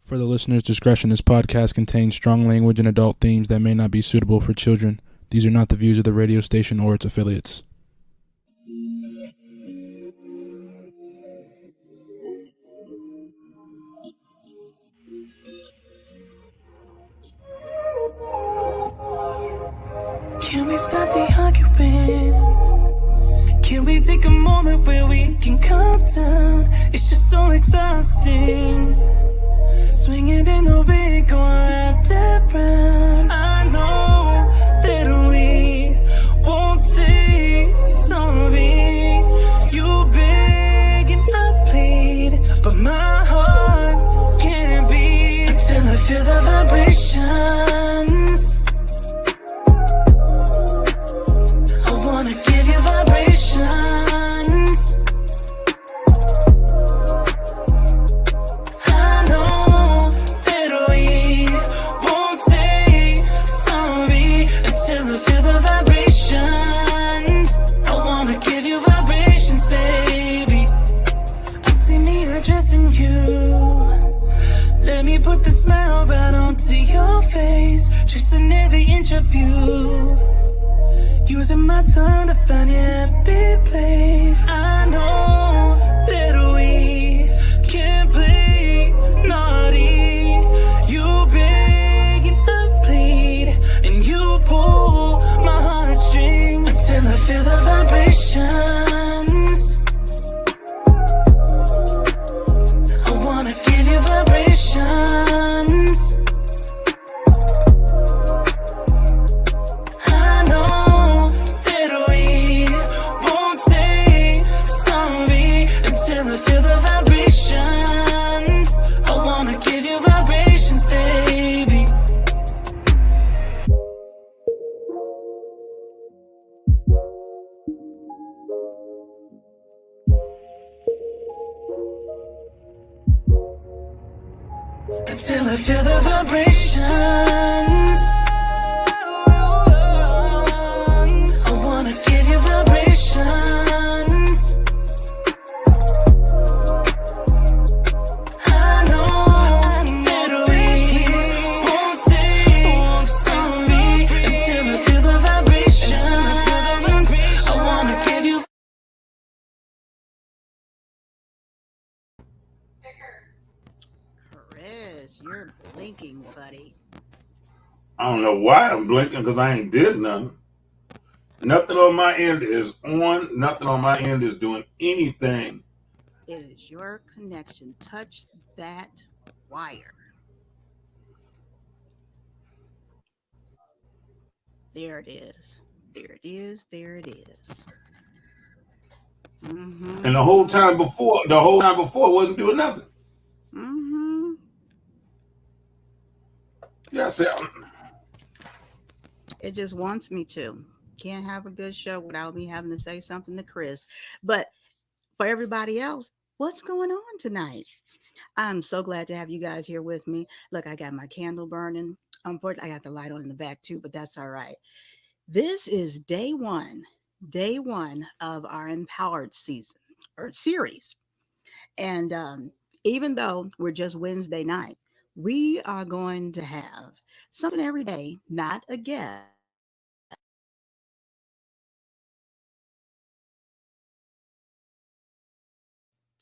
For the listener's discretion, this podcast contains strong language and adult themes that may not be suitable for children. These are not the views of the radio station or its affiliates. Can we stop the arguing? Can we take a moment where we can calm down? It's just so exhausting. Swinging in the wind, going round and round. I know that we won't say sorry. You beg and I plead, but my heart can't beat until I feel the vibrations. I wanna give you vibrations. I know that we won't say sorry until I feel the vibrations. I wanna give you vibrations, baby. I see me addressing you. Let me put the smile right onto your face, tracing every inch of you. Using my tongue to find your happy place. I know that we can't play naughty. You beg and I plead, and you pull my heartstrings until I feel the vibrations. I wanna give you vibrations. I know that we won't say sorry until I feel the vibrations. I wanna give you vibrations, baby. Until I feel the vibrations. I wanna give you vibrations. I know that we won't say sorry until I feel the vibrations. I wanna give you. Chris, you're blinking, buddy. I don't know why I'm blinking because I ain't did nothing. Nothing on my end is on. Nothing on my end is doing anything. It is your connection. Touch that wire. There it is. There it is. There it is. Mm-hmm. And the whole time before, it wasn't doing nothing. Mm-hmm. Yeah, I said, It just wants me to. Can't have a good show without me having to say something to Chris. But for everybody else, what's going on tonight? I'm so glad to have you guys here with me. Look, I got my candle burning. Unfortunately, I got the light on in the back too, but that's all right. This is day one of our Empowered season or series. And even though we're just Wednesday night, we are going to have something every day, not a guest.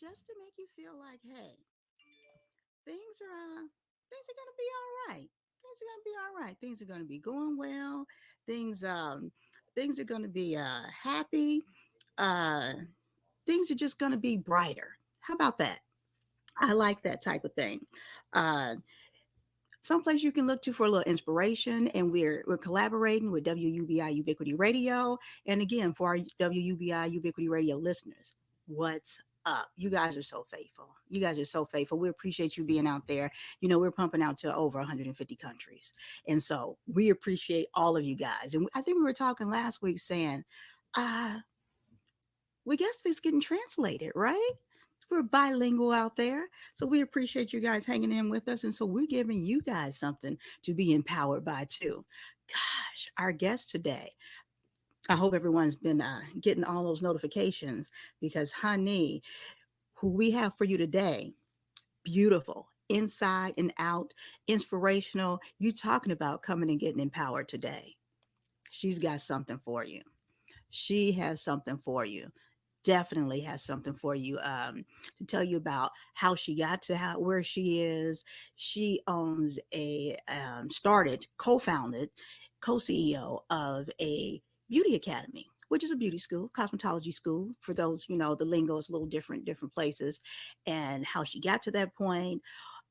Just to make you feel like, hey, things are going to be all right. Things are going to be all right. Things are going to be going well. Things are going to be happy. Uh, things are just going to be brighter. How about that? I like that type of thing. Someplace you can look to for a little inspiration, and we're collaborating with WUBI Ubiquity Radio. And again, for our WUBI Ubiquity Radio listeners, what's up? You guys are so faithful. You guys are so faithful. We appreciate you being out there. You know, we're pumping out to over 150 countries. And so we appreciate all of you guys. And I think we were talking last week saying, we guess this getting translated, right? We're bilingual out there. So we appreciate you guys hanging in with us. And so we're giving you guys something to be empowered by too. Gosh, our guest today, I hope everyone's been getting all those notifications, because honey, who we have for you today, beautiful, inside and out, inspirational. You talking about coming and getting empowered today. She's got something for you. She has something for you. Definitely has something for you, to tell you about how she got to where she is. She owns started, co-founded, co-CEO of a beauty academy, which is a beauty school, cosmetology school. For those, the lingo is a little different places, and how she got to that point.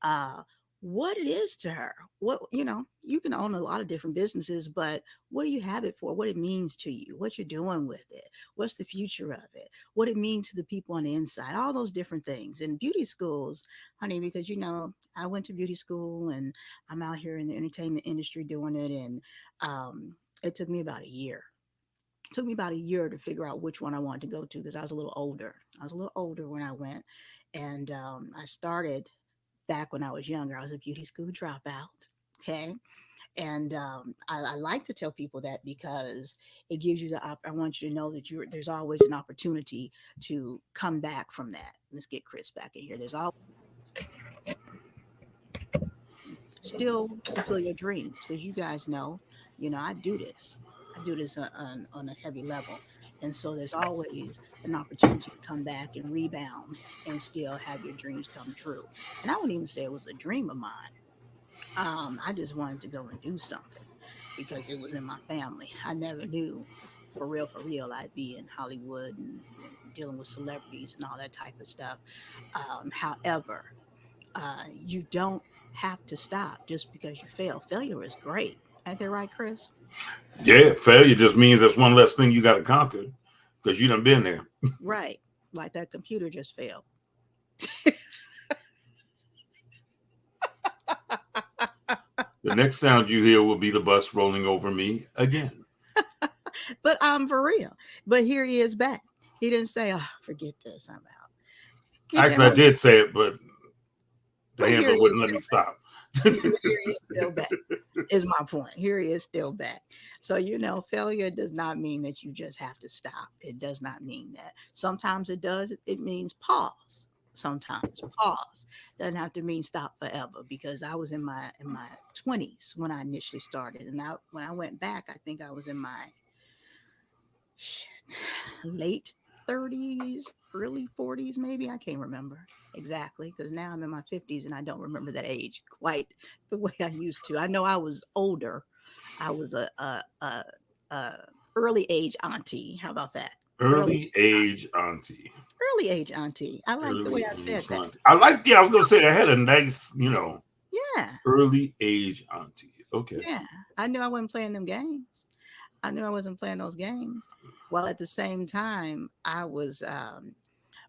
Uh, what it is to her. What, you can own a lot of different businesses, but what do you have it for? What it means to you, what you're doing with it, what's the future of it, what it means to the people on the inside, all those different things. And beauty schools, honey, because I went to beauty school and I'm out here in the entertainment industry doing it. And it took me about a year. It took me about a year to figure out which one I wanted to go to, because I was a little older. I was a little older when I went. And I started back when I was younger. I was a beauty school dropout. Okay. And I like to tell people that because it gives you I want you to know that there's always an opportunity to come back from that. Let's get Chris back in here. There's always still fulfill your dreams, because you guys know, I do this. I do this on a heavy level. And so there's always an opportunity to come back and rebound and still have your dreams come true. And I wouldn't even say it was a dream of mine. I just wanted to go and do something because it was in my family. I never knew for real, I'd be in Hollywood and dealing with celebrities and all that type of stuff. However, you don't have to stop just because you fail. Failure is great. Ain't that right, Chris? Yeah, failure just means that's one less thing you got to conquer because you done been there. Right. Like that computer just failed. The next sound you hear will be the bus rolling over me again. But I'm for real. But here he is back. He didn't say, "Oh, forget this, I'm out." Actually, I did say it, but the here handler he wouldn't is let me still stop. here he is still back. Is my point. Here he is still back. So, failure does not mean that you just have to stop. It does not mean that. Sometimes it does. It means pause. Sometimes pause doesn't have to mean stop forever, because I was in my 20s when I initially started, and when I went back, I think I was in my late 30s, early 40s, maybe. I can't remember exactly, because now I'm in my 50s and I don't remember that age quite the way I used to. I know I was older. I was a early age auntie. How about that? Early age auntie. Early age auntie. I like the way I said that. Auntie. I was going to say, I had a nice, Yeah. early age auntie. Okay. Yeah. I knew I wasn't playing them games. I knew I wasn't playing those games. While at the same time, I was,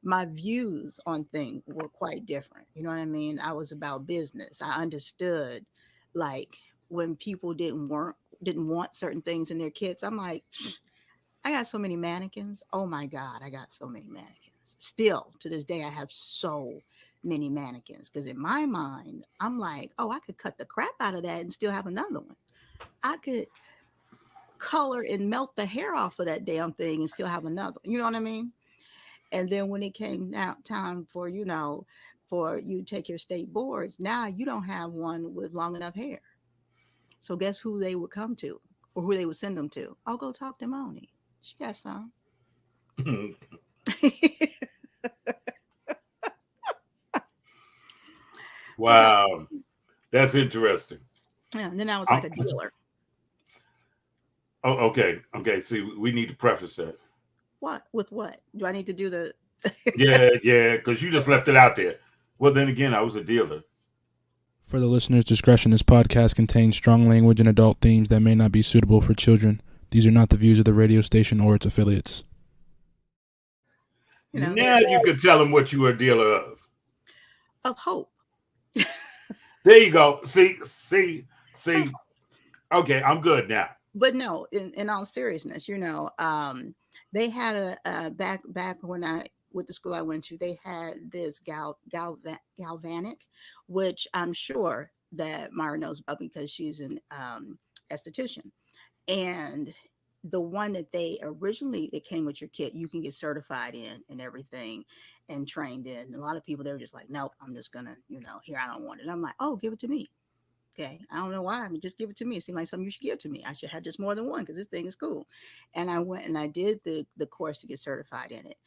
my views on things were quite different. You know what I mean? I was about business. I understood, like, when people didn't want certain things in their kids. I'm like, I got so many mannequins. Oh my God, I got so many mannequins. Still to this day, I have so many mannequins, because in my mind, I'm like, oh, I could cut the crap out of that and still have another one. I could color and melt the hair off of that damn thing and still have another. You know what I mean? And then when it came out time for, for you to take your state boards, now you don't have one with long enough hair. So guess who they would come to, or who they would send them to? I'll go talk to Moni. She got some. Wow. That's interesting. Yeah, and then I was like a dealer. Oh, okay. Okay. See, we need to preface that. What? With what? Do I need to do the Yeah, because you just left it out there. Well, then again, I was a dealer. For the listener's discretion, this podcast contains strong language and adult themes that may not be suitable for children. These are not the views of the radio station or its affiliates. Now you could tell them what you were a dealer of. Of hope. There you go. See. Okay, I'm good now. But no, in all seriousness, they had a back when with the school I went to, they had this galvanic, which I'm sure that Myra knows about because she's an esthetician. And the one that they originally that came with your kit, you can get certified in and everything and trained in. A lot of people, they were just like, nope, I'm just gonna, here, I don't want it. And I'm like, oh, give it to me. Okay. I don't know why. I mean, just give it to me. It seemed like something you should give to me. I should have just more than one because this thing is cool. And I went and I did the course to get certified in it.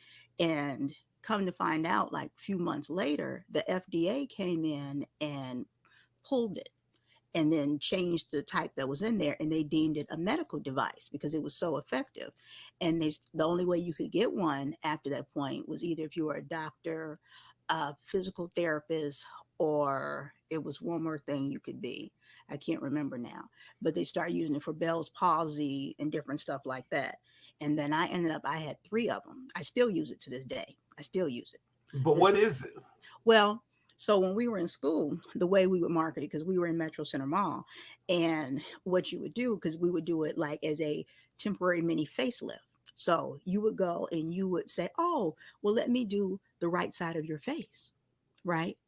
And come to find out, like a few months later, the FDA came in and pulled it and then changed the type that was in there, and they deemed it a medical device because it was so effective. And the only way you could get one after that point was either if you were a doctor, a physical therapist, or it was one more thing you could be. I can't remember now, but they started using it for Bell's palsy and different stuff like that. And then I had 3 of them. I still use it to this day. I still use it. But what is it? Well, so when we were in school, the way we would market it, because we were in Metro Center Mall, and what you would do, because we would do it like as a temporary mini facelift. So you would go and you would say, oh, well, let me do the right side of your face, right?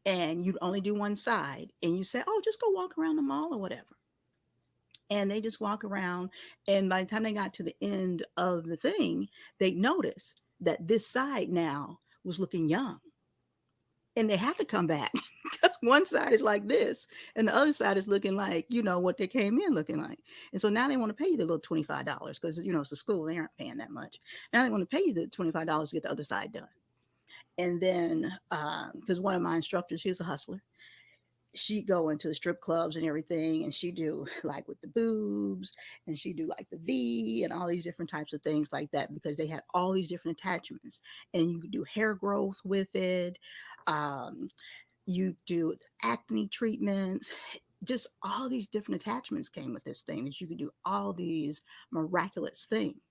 And you'd only do one side, and you say, oh, just go walk around the mall or whatever. And they just walk around, and by the time they got to the end of the thing, they noticed that this side now was looking young. And they have to come back because one side is like this and the other side is looking like, what they came in looking like. And so now they want to pay you the little $25 because, it's a school. They aren't paying that much. Now they want to pay you the $25 to get the other side done. And then, because one of my instructors, she's a hustler. She'd go into the strip clubs and everything, and she do like with the boobs, and she do like the V and all these different types of things like that, because they had all these different attachments, and you could do hair growth with it. You do acne treatments, just all these different attachments came with this thing that you could do all these miraculous things.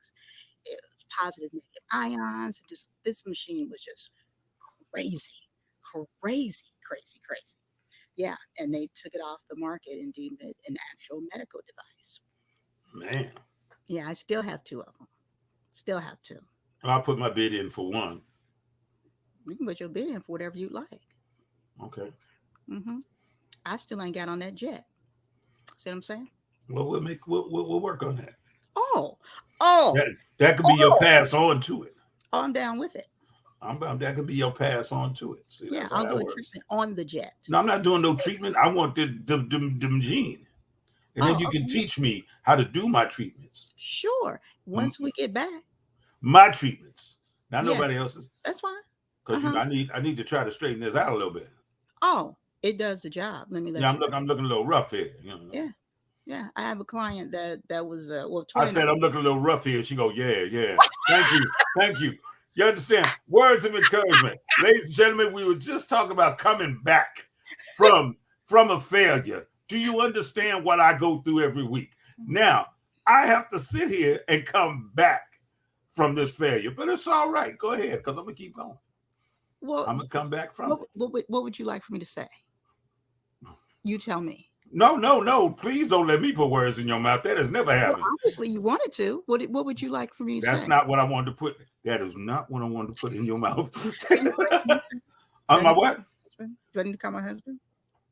It was positive, negative ions. And just this machine was just crazy, crazy, crazy, crazy. Yeah, and they took it off the market and deemed it an actual medical device. Man. Yeah, I still have 2 of them. Still have 2. I'll put my bid in for one. You can put your bid in for whatever you like. Okay. Mm-hmm. I still ain't got on that jet. See what I'm saying? Well, we'll work on that. Oh. That could be your pass on to it. Oh, I'm down with it. That could be your pass on to it. See, yeah, I'll do a treatment on the jet. No, I'm not doing no treatment. I want the machine. And then you can teach me how to do my treatments. Sure. Once we get back. My treatments. Not nobody else's. That's fine. Because I need to try to straighten this out a little bit. Oh, it does the job. Let me let you know. I'm looking a little rough here. Yeah. I have a client that was I said I'm looking a little rough here. She go, yeah. Thank you. You understand? Words of encouragement. Ladies and gentlemen, we were just talking about coming back from a failure. Do you understand what I go through every week? Now, I have to sit here and come back from this failure, but it's all right. Go ahead, because I'm going to keep going. Well, I'm going to come back from it. What would you like for me to say? You tell me. No. Please don't let me put words in your mouth. That has never happened. Well, obviously, you wanted to. What would you like for me to say? That's not what I wanted to put. That is not what I wanted to put in your mouth. On my what? Do I need to call my husband?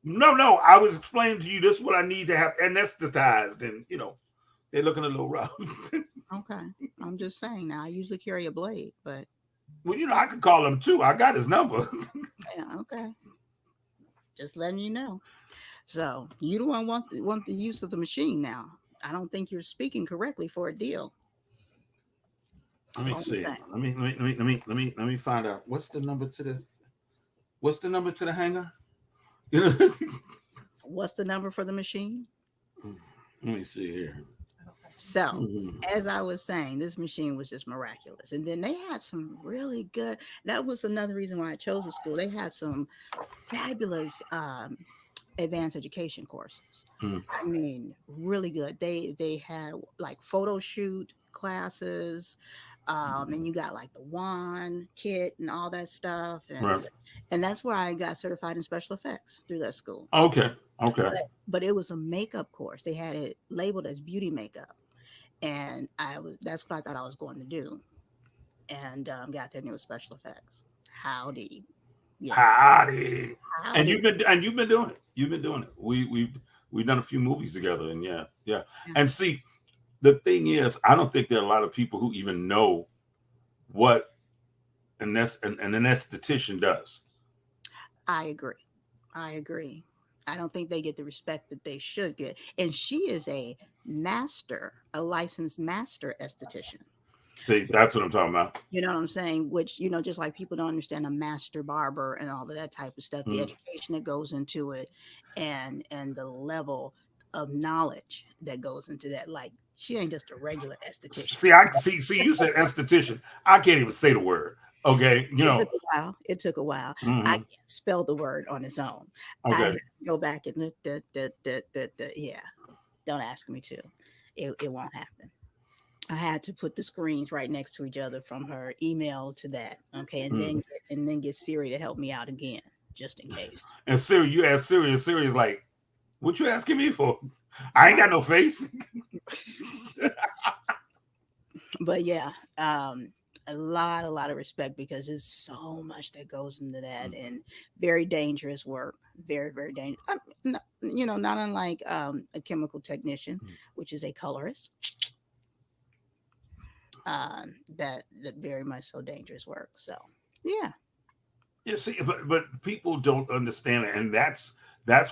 No. I was explaining to you this is what I need to have anesthetized, and they're looking a little rough. Okay. I'm just saying now. I usually carry a blade, but well, I could call him too. I got his number. Yeah, okay. Just letting you know. So you don't want the use of the machine now. I don't think you're speaking correctly for a deal. Let me see. Let me find out. What's the number to the hanger? What's the number for the machine? Let me see here. So, as I was saying, this machine was just miraculous. And then they had some really good, that was another reason why I chose the school. They had some fabulous advanced education courses. I mean, really good. They had like photo shoot classes, and you got like the wand kit and all that stuff. And that's where I got certified in special effects through that school. Okay. But it was a makeup course. They had it labeled as beauty makeup. And that's what I thought I was going to do. And got there and it was special effects. Howdy. Yeah. Howdy. And you've been doing it. You've been doing it. We've done a few movies together, and yeah. And see, the thing is, I don't think there are a lot of people who even know what an esthetician does. I agree. I agree. I don't think they get the respect that they should get. And she is a licensed master esthetician. See, that's what I'm talking about. You know what I'm saying? Which, just like people don't understand a master barber and all of that type of stuff, the Mm. education that goes into it and the level of knowledge that goes into that. Like, she ain't just a regular esthetician. See, I see. You said esthetician. I can't even say the word. Okay, It took a while. It took a while. I Mhm. can't spell the word on its own. I Okay. had to go back and look. Yeah, don't ask me to. It won't happen. I had to put the screens right next to each other from her email to that. Okay, and then get Siri to help me out again, just in case. And Siri, you ask Siri, and Siri is like, "What you asking me for? I ain't got no face." But yeah, a lot of respect, because there's so much that goes into that, and very dangerous work. Very, very dangerous. Not unlike a chemical technician, which is a colorist. That very much so dangerous work. So yeah. You see, but people don't understand it, and that's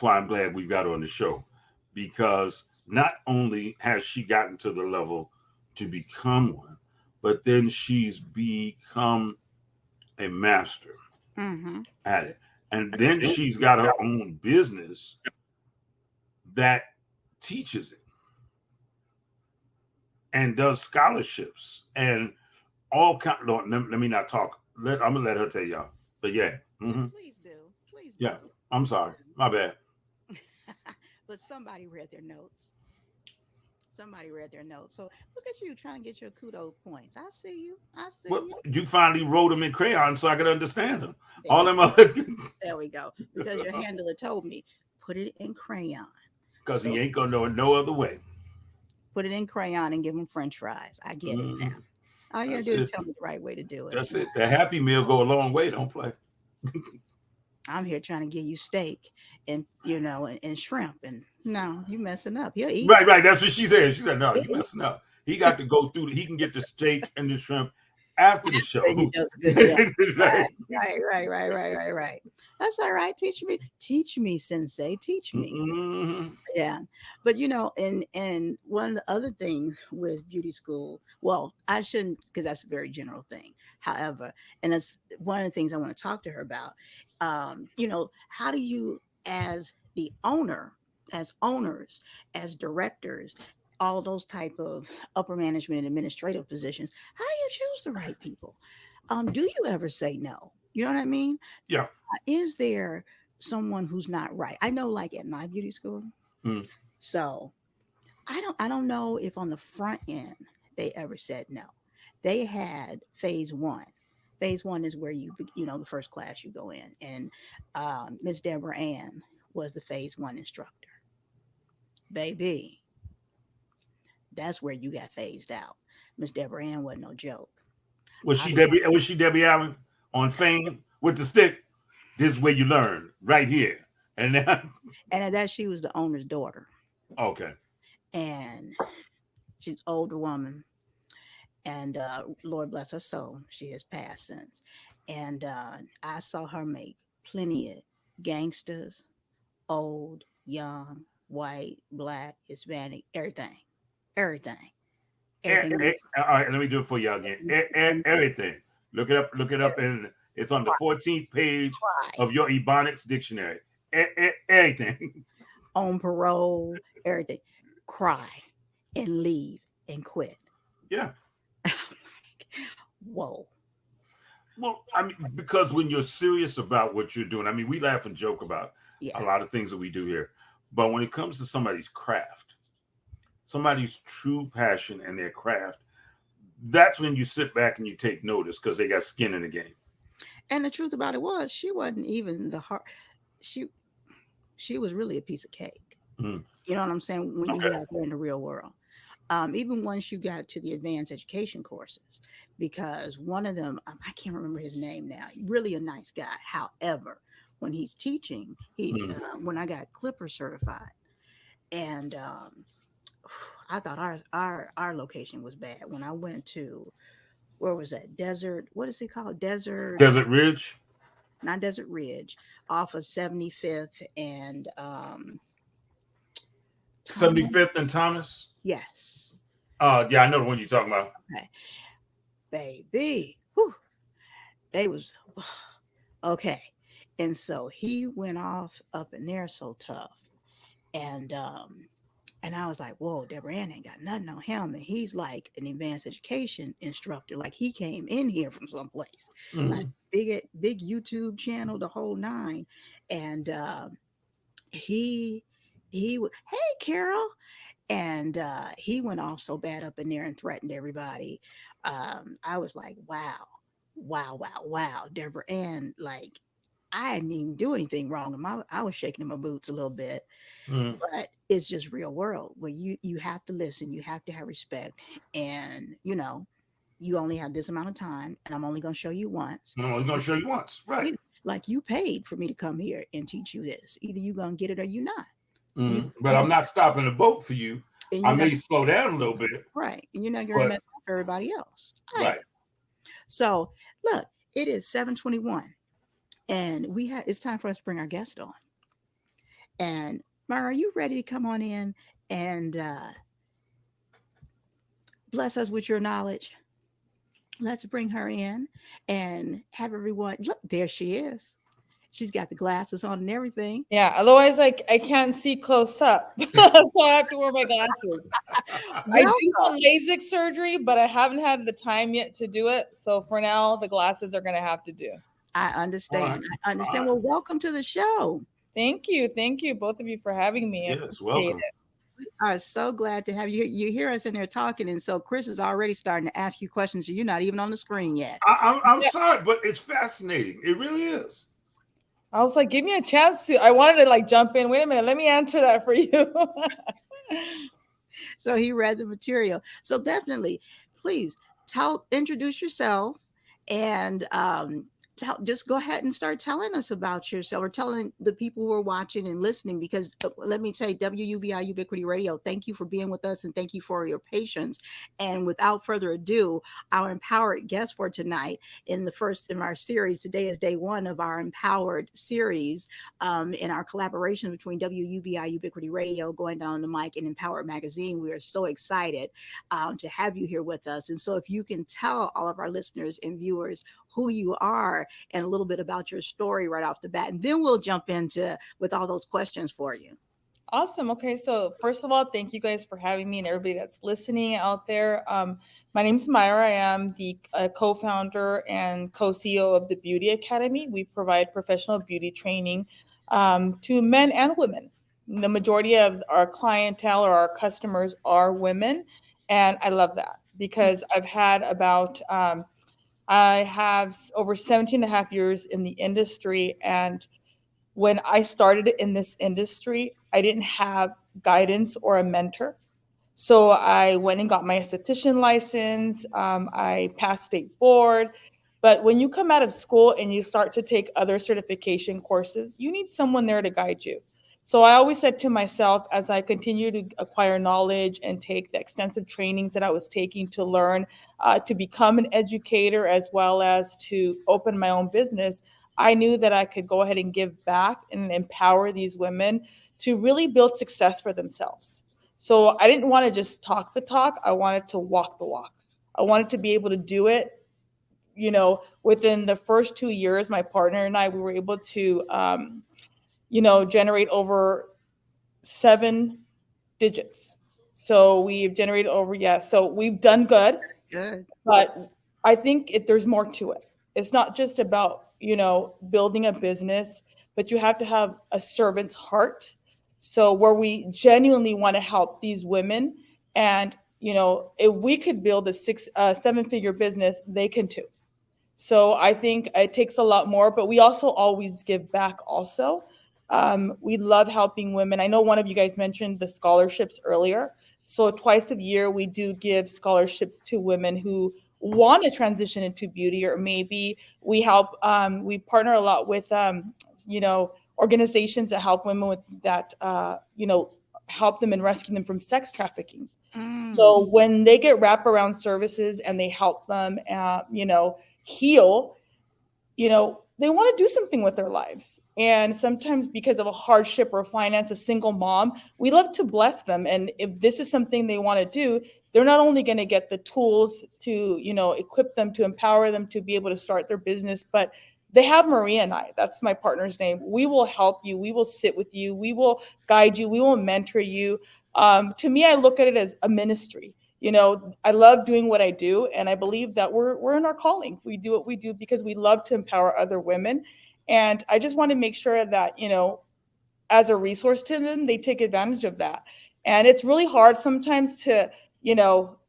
why I'm glad we got her on the show, because not only has she gotten to the level to become one, but then she's become a master at it, and then she's got her own business that teaches it and does scholarships and all kind. Let me not talk. I'm gonna let her tell y'all. But yeah. Mm-hmm. Please do. Please do. Yeah, I'm sorry. My bad. But somebody read their notes. Somebody read their notes. So look at you trying to get your kudos points. I see you. I see Well, you. you finally wrote them in crayon so I could understand them. There All we them go. other There we go. Because your handler told me, put it in crayon. because he So ain't gonna know it no other way. put it in crayon and give them French fries. I get it now. All you gotta That's do is it. tell me the right way to do it. That's it. The Happy Meal go a long way. Don't play. I'm here trying to give you steak and and shrimp, and no, you messing up. He'll eat. Right. That's what she said. She said, "No, He'll you eat. messing up. He got to go through. He can get the steak and the shrimp after the show." He does a good job. Right. Right. That's all right. Teach me, sensei. Teach me. Mm-hmm. Yeah, but and one of the other things with beauty school, well, I shouldn't, because that's a very general thing. However, and that's one of the things I want to talk to her about. How do you, as the owner, as owners, as directors, all those type of upper management and administrative positions, how do you choose the right people? Do you ever say no? You know what I mean? Yeah. Is there someone who's not right? I know, like at my beauty school. Mm. So I don't know if on the front end they ever said no. They had phase one. Phase one is where the first class you go in, and Miss Deborah Ann was the phase one instructor. Baby, that's where you got phased out. Miss Deborah Ann wasn't no joke. Was I she said, Debbie? Was she Debbie Allen on Fame with the stick? This is where you learn right here. And then, and at that she was the owner's daughter, okay. and she's an older woman. And Lord bless her soul, she has passed since. And I saw her make plenty of gangsters, old, young, white, black, Hispanic, everything, everything, everything. All right, let me do it for y'all again. Everything. Look it up, and it's on the 14th page of your Ebonics dictionary. Everything. On parole, everything. Cry and leave and quit. Yeah. Whoa. Well, I mean, because when you're serious about what you're doing, I mean, we laugh and joke about Yeah. a lot of things that we do here, but when it comes to somebody's craft, somebody's true passion and their craft, that's when you sit back and you take notice, because they got skin in the game. And the truth about it was, she wasn't even the heart. She was really a piece of cake. Mm. You know what I'm saying? When you get out there in the real world. Even once you got to the advanced education courses, because one of them, I can't remember his name now, really a nice guy. However, when he's teaching, when I got Clipper certified, and I thought our location was bad when I went to, where was that? Desert, what is it called? Desert Ridge, Not Desert Ridge, off of 75th and Thomas. 75th and Thomas. Yes. Yeah, I know the one you're talking about. Okay. Baby. Whew, they was okay. And so he went off up in there so tough. And I was like, whoa, Deborah Ann ain't got nothing on him. And he's like an advanced education instructor. Like he came in here from someplace. Like big YouTube channel, the whole nine. And he hey Carol. And he went off so bad up in there and threatened everybody. I was like, wow. Deborah Ann, like I didn't even do anything wrong. I was shaking in my boots a little bit. But it's just real world where you have to listen, you have to have respect, and you only have this amount of time, and I'm only going to show you once. I'm only going to show you once, right? Like you paid for me to come here and teach you this. Either you're going to get it or you're not. But I'm not stopping the boat for you. I may slow down a little bit, right? And you're not going to mess up everybody else, right? So look, it is 7:21, and it's time for us to bring our guest on. And Myra, are you ready to come on in and bless us with your knowledge? Let's bring her in and have everyone. Look, there she is. She's got the glasses on and everything. Yeah, otherwise I can't see close up. So I have to wear my glasses. I do want LASIK surgery, but I haven't had the time yet to do it. So for now, the glasses are going to have to do. I understand. I understand. Well, welcome to the show. Thank you. Thank you, both of you, for having me. Yes, welcome. We are so glad to have you here. You hear us in there talking, and so Chris is already starting to ask you questions. You're not even on the screen yet. I'm sorry, but it's fascinating. It really is. I was like, give me a chance to. I wanted to like jump in. Wait a minute, let me answer that for you. So he read the material. So definitely, please introduce yourself, and just go ahead and start telling us about yourself, or telling the people who are watching and listening, because let me say, WUBI Ubiquity Radio, thank you for being with us and thank you for your patience. And without further ado, our empowered guest for tonight in our series, today is day one of our empowered series, in our collaboration between WUBI Ubiquity Radio, Going Down the Mic, and Empowered Magazine. We are so excited to have you here with us. And so if you can tell all of our listeners and viewers who you are and a little bit about your story right off the bat, and then we'll jump into with all those questions for you. Awesome. Okay, so first of all, thank you guys for having me and everybody that's listening out there. My name is Myra. I am the co-founder and co-CEO of the Beauty Academy. We provide professional beauty training to men and women. The majority of our clientele or our customers are women, and I love that because I have over 17 and a half years in the industry. And when I started in this industry, I didn't have guidance or a mentor. So I went and got my esthetician license. I passed state board. But when you come out of school and you start to take other certification courses, you need someone there to guide you. So I always said to myself, as I continue to acquire knowledge and take the extensive trainings that I was taking to learn to become an educator, as well as to open my own business, I knew that I could go ahead and give back and empower these women to really build success for themselves. So I didn't want to just talk the talk. I wanted to walk the walk. I wanted to be able to do it. Within the first 2 years, my partner and I, we were able to generate over 7 digits. So we've generated so we've done good. Good. But I think there's more to it. It's not just about, building a business, but you have to have a servant's heart. So where we genuinely want to help these women, and, if we could build a 7-figure business, they can too. So I think it takes a lot more, but we also always give back also. We love helping women. I know one of you guys mentioned the scholarships earlier. So twice a year, we do give scholarships to women who want to transition into beauty, or maybe we help, we partner a lot with, organizations that help women with that, help them and rescue them from sex trafficking. So when they get wraparound services and they help them, heal, they want to do something with their lives. And sometimes because of a hardship or finance, a single mom, we love to bless them. And if this is something they want to do, they're not only going to get the tools to, equip them, to empower them to be able to start their business, but they have Maria and I. That's my partner's name. We will help you. We will sit with you. We will guide you. We will mentor you. To me, I look at it as a ministry. I love doing what I do, and I believe that we're in our calling. We do what we do because we love to empower other women. And I just want to make sure that, as a resource to them, they take advantage of that. And it's really hard sometimes to,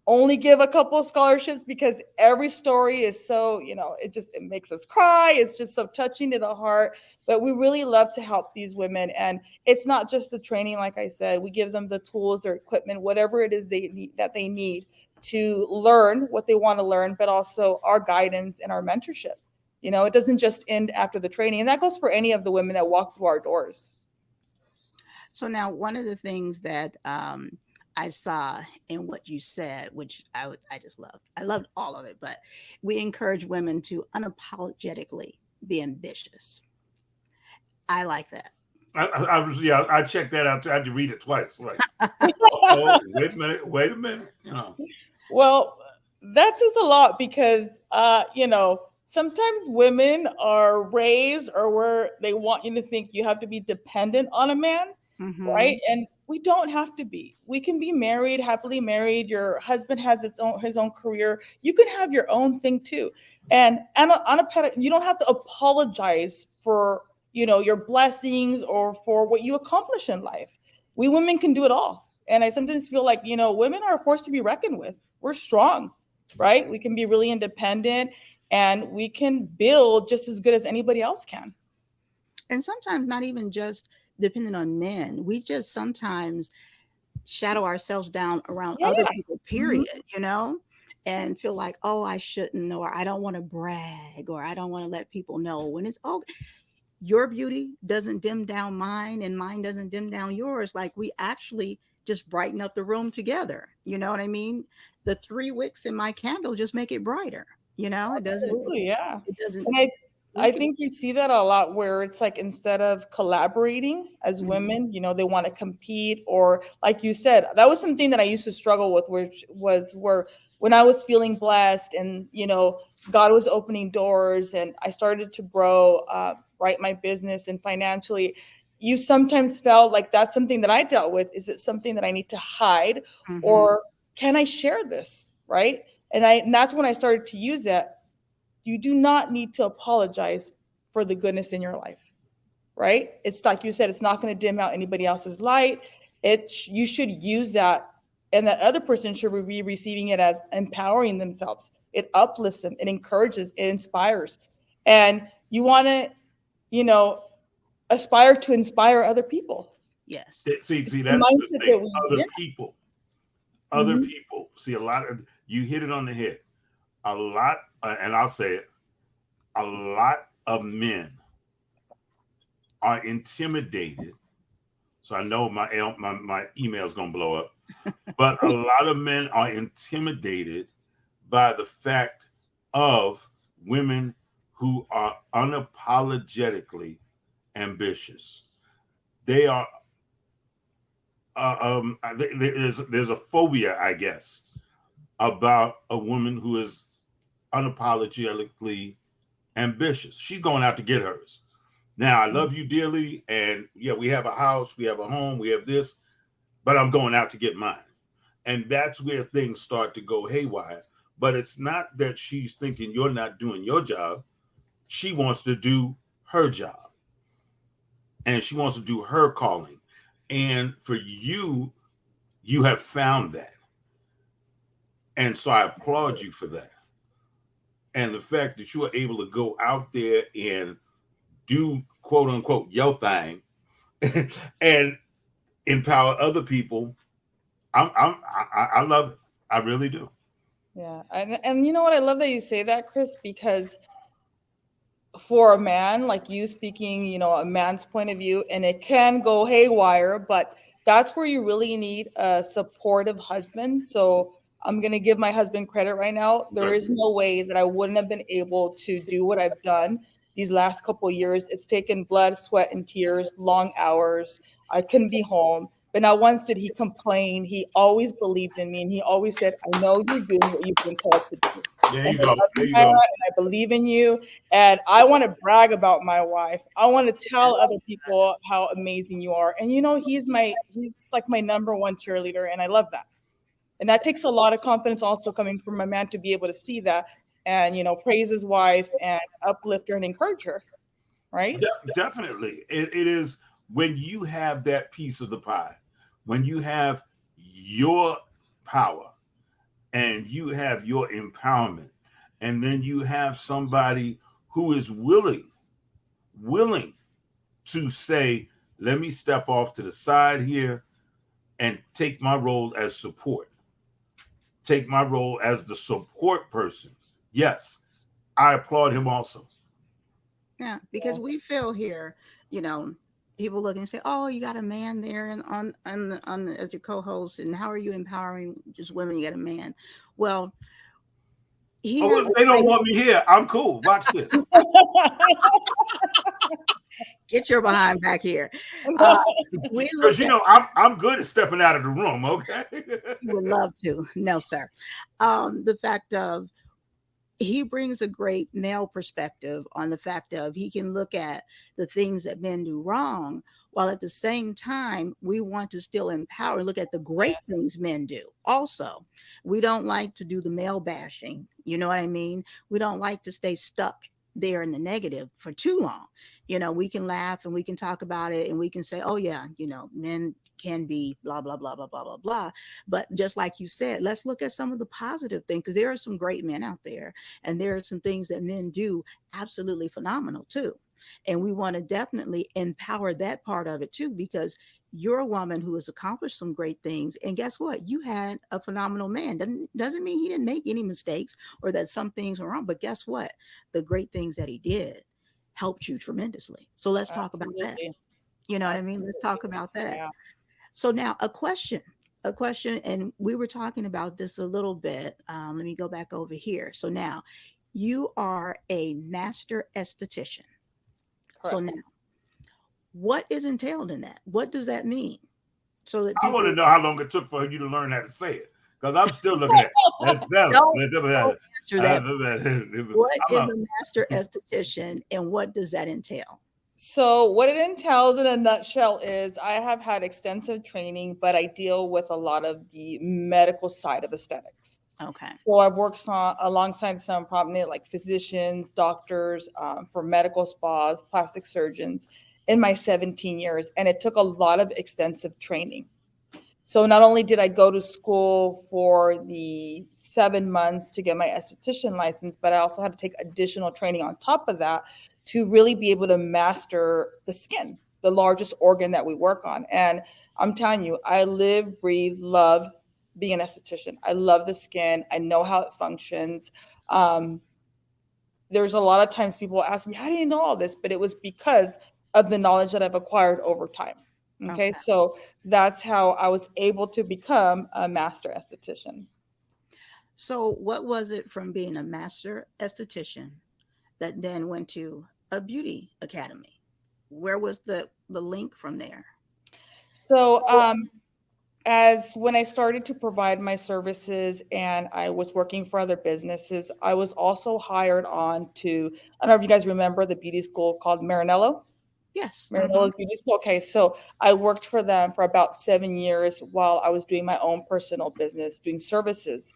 only give a couple of scholarships because every story is so, it makes us cry. It's just so touching to the heart. But we really love to help these women. And it's not just the training, like I said, we give them the tools, their equipment, whatever it is that they need to learn what they want to learn, but also our guidance and our mentorship. It doesn't just end after the training. And that goes for any of the women that walk through our doors. So now one of the things that I saw in what you said, which I just loved. I loved all of it, but we encourage women to unapologetically be ambitious. I like that. I checked that out. I had to read it twice. Like, oh, wait a minute. Well, that says a lot because, sometimes women are raised or where they want you to think you have to be dependent on a man, right? And we don't have to be. We can be married, happily married. Your husband has his own career. You can have your own thing too. And you don't have to apologize for, your blessings or for what you accomplish in life. We women can do it all. And I sometimes feel like, women are a force to be reckoned with. We're strong, right? We can be really independent and we can build just as good as anybody else can. And sometimes not even just depending on men. We just sometimes shadow ourselves down around other people, period, and feel like, oh, I shouldn't, or I don't want to brag, or I don't want to let people know. When it's, oh, your beauty doesn't dim down mine and mine doesn't dim down yours. Like we actually just brighten up the room together. You know what I mean? The 3 wicks in my candle just make it brighter. It doesn't. Absolutely, yeah. It doesn't. And I think you see that a lot where it's like instead of collaborating as women, they want to compete, or like you said, that was something that I used to struggle with, which was where when I was feeling blessed and, God was opening doors and I started to grow, right, my business and financially, you sometimes felt like that's something that I dealt with. Is it something that I need to hide or can I share this? Right. And that's when I started to use it. You do not need to apologize for the goodness in your life, right? It's like you said, it's not going to dim out anybody else's light. You should use that, and that other person should be receiving it as empowering themselves. It uplifts them, it encourages, it inspires. And you want to, aspire to inspire other people. Yes. See, that's the thing. Other people. See, you hit it on the head. A lot, and I'll say it, a lot of men are intimidated. So I know my email is going to blow up, but a lot of men are intimidated by the fact of women who are unapologetically ambitious. They are, there's a phobia, I guess, about a woman who is unapologetically ambitious. She's going out to get hers. Now, I love you dearly, and yeah, we have a house, we have a home, we have this, but I'm going out to get mine. And that's where things start to go haywire. But it's not that she's thinking you're not doing your job. She wants to do her job. And she wants to do her calling. And for you, you have found that. And so I applaud you for that. And the fact that you are able to go out there and do quote unquote your thing and empower other people. I love it. I really do. Yeah. And you know what? I love that you say that, Chris, because for a man, like you speaking, a man's point of view, and it can go haywire, but that's where you really need a supportive husband. So I'm going to give my husband credit right now. There is no way that I wouldn't have been able to do what I've done these last couple of years. It's taken blood, sweat, and tears, long hours. I couldn't be home. But not once did he complain. He always believed in me, and he always said, I know you're doing what you've been called to do. There And you I go. love There you, you Myra, go. and I believe in you. And I want to brag about my wife. I want to tell other people how amazing you are. And he's like my number one cheerleader, and I love that. And that takes a lot of confidence also coming from a man to be able to see that and praise his wife and uplift her and encourage her. Right? Definitely. It is when you have that piece of the pie, when you have your power and you have your empowerment, and then you have somebody who is willing to say, let me step off to the side here and take my role as support, take my role as the support person. Yes, I applaud him also. Yeah, because we feel here, people look and say, "Oh, you got a man there, and on as your co-host, and how are you empowering just women? You got a man." Well, he Oh, has if they don't want me here, I'm cool. Watch this. get your behind back here. We look Because at I'm good at stepping out of the room, okay? would love to. No, sir. The fact of he brings a great male perspective on the fact of he can look at the things that men do wrong, while at the same time we want to still empower, look at the great things men do also. We don't like to do the male bashing, you know what I mean? We don't like to stay stuck there in the negative for too long. We can laugh and we can talk about it and we can say, oh yeah, men can be blah blah blah blah blah blah blah. But just like you said, let's look at some of the positive things, because there are some great men out there, and there are some things that men do absolutely phenomenal too. And we want to definitely empower that part of it too, because you're a woman who has accomplished some great things. And guess what? You had a phenomenal man. Doesn't mean he didn't make any mistakes or that some things were wrong. But guess what? The great things that he did helped you tremendously. So let's talk about that. Absolutely. You know what I mean? Let's talk about that. So now a question, and we were talking about this a little bit. Let me go back over here. So now you are a master esthetician. So now, what is entailed in that? What does that mean? So that I want to know how long it took for you to learn how to say it, because I'm still looking at it. Don't answer that. What is a master esthetician, and what does that entail? So what it entails in a nutshell is I have had extensive training, but I deal with a lot of the medical side of aesthetics. Okay. So I've worked alongside some prominent like physicians, doctors, for medical spas, plastic surgeons in my 17 years. And it took a lot of extensive training. So not only did I go to school for the 7 months to get my esthetician license, but I also had to take additional training on top of that to really be able to master the skin, the largest organ that we work on. And I'm telling you, I live, breathe, love being an esthetician. I love the skin. I know how it functions. There's a lot of times people ask me, how do you know all this? But it was because of the knowledge that I've acquired over time. Okay. So that's how I was able to become a master esthetician. So what was it from being a master esthetician that then went to a beauty academy? Where was the link from there? So as when I started to provide my services and I was working for other businesses, I was also hired on to, I don't know if you guys remember the beauty school called Marinello. Yes. Marinello's Beauty School. Okay, so I worked for them for about 7 years while I was doing my own personal business, doing services.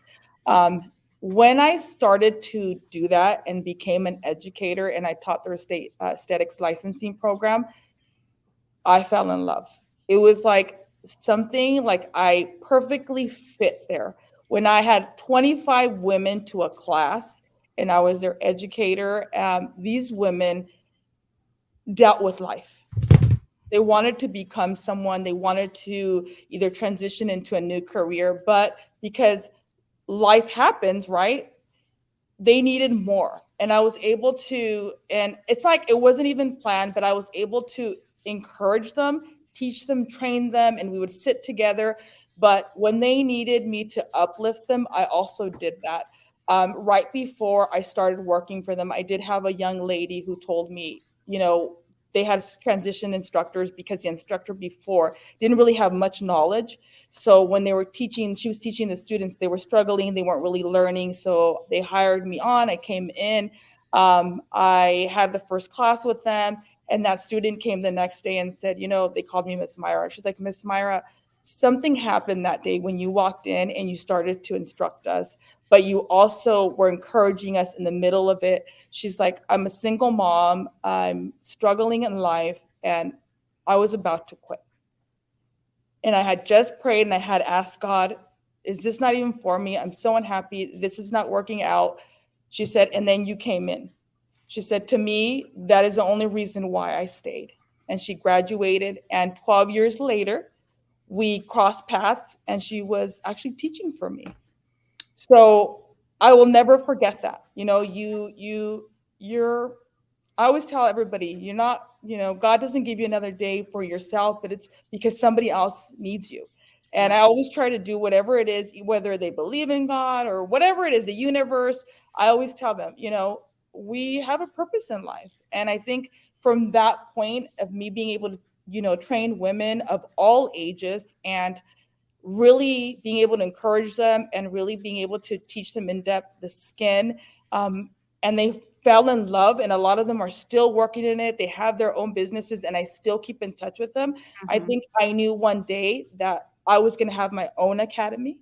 When I started to do that and became an educator and I taught their state aesthetics licensing program, I fell in love. It was like something like I perfectly fit there. When I had 25 women to a class and I was their educator, these women dealt with life. They wanted to become someone, they wanted to either transition into a new career, but because life happens, right? They needed more. And I was able to, and it's like it wasn't even planned, but I was able to encourage them, teach them, train them, and we would sit together. But when they needed me to uplift them, I also did that. Right before I started working for them, I did have a young lady who told me, they had transition instructors because the instructor before didn't really have much knowledge. So when they were teaching, she was teaching the students, they were struggling, they weren't really learning. So they hired me on, I came in, I had the first class with them, and that student came the next day and said, they called me Miss Myra. She's like, Miss Myra, something happened that day when you walked in and you started to instruct us, but you also were encouraging us in the middle of it. She's like, I'm a single mom, I'm struggling in life, and I was about to quit. And I had just prayed and I had asked God, is this not even for me? I'm so unhappy. This is not working out. She said, and then you came in. She said, to me, that is the only reason why I stayed. And she graduated, and 12 years later, we crossed paths, and she was actually teaching for me. So I will never forget that. You're I always tell everybody, you're not, God doesn't give you another day for yourself, but it's because somebody else needs you. And I always try to do whatever it is, whether they believe in God or whatever it is, the universe. I always tell them, we have a purpose in life. And I think from that point of me being able to, train women of all ages and really being able to encourage them and really being able to teach them in depth the skin, and they fell in love, and a lot of them are still working in it. They have their own businesses, and I still keep in touch with them. I think I knew one day that I was going to have my own academy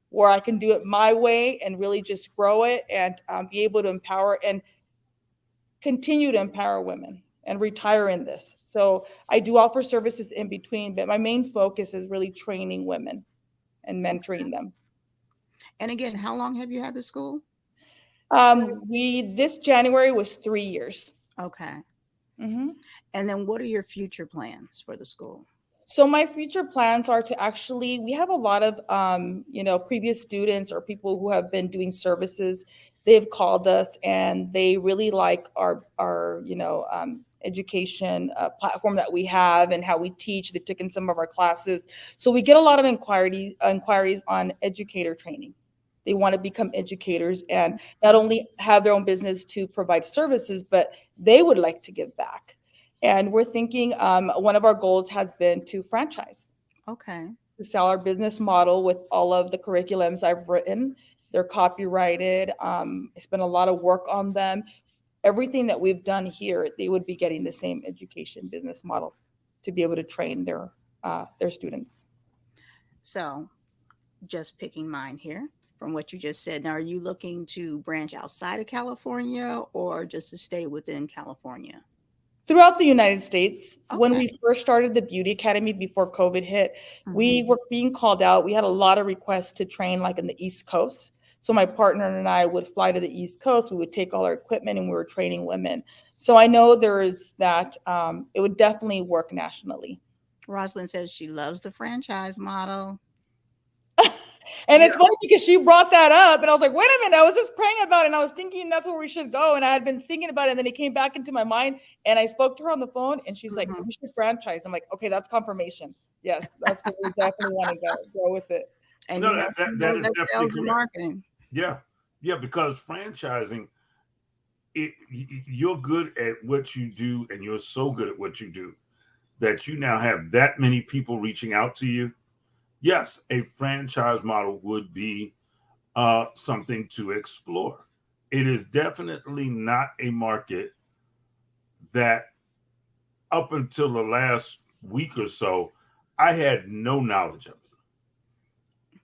where I can do it my way and really just grow it and be able to empower and continue to empower women and retire in this. So I do offer services in between, but my main focus is really training women and mentoring them. And again, how long have you had the school? This January was 3 years. Okay. Mm-hmm. And then what are your future plans for the school? So my future plans are to actually, we have a lot of, previous students or people who have been doing services. They've called us and they really like our education platform that we have and how we teach. They've taken some of our classes. So we get a lot of inquiries on educator training. They want to become educators and not only have their own business to provide services, but they would like to give back. And we're thinking one of our goals has been to franchise. Okay. To sell our business model with all of the curriculums I've written. They're copyrighted. I spent a lot of work on them. Everything that we've done here, they would be getting the same education business model to be able to train their students. So just picking mine here from what you just said. Now, are you looking to branch outside of California or just to stay within California? Throughout the United States. Okay. When we first started the Beauty Academy before COVID hit, we were being called out. We had a lot of requests to train like in the East Coast. So my partner and I would fly to the East Coast. We would take all our equipment and we were training women. So I know there is that it would definitely work nationally. Rosalind says she loves the franchise model. And it's funny because she brought that up and I was like, wait a minute, I was just praying about it and I was thinking that's where we should go. And I had been thinking about it and then it came back into my mind and I spoke to her on the phone and she's like, we should franchise. I'm like, okay, that's confirmation. Yes, that's what we definitely want to go with it. And no, that is definitely correct. Marketing. Yeah, because franchising, you're good at what you do and you're so good at what you do that you now have that many people reaching out to you. Yes, a franchise model would be something to explore. It is definitely not a market that up until the last week or so, I had no knowledge of it.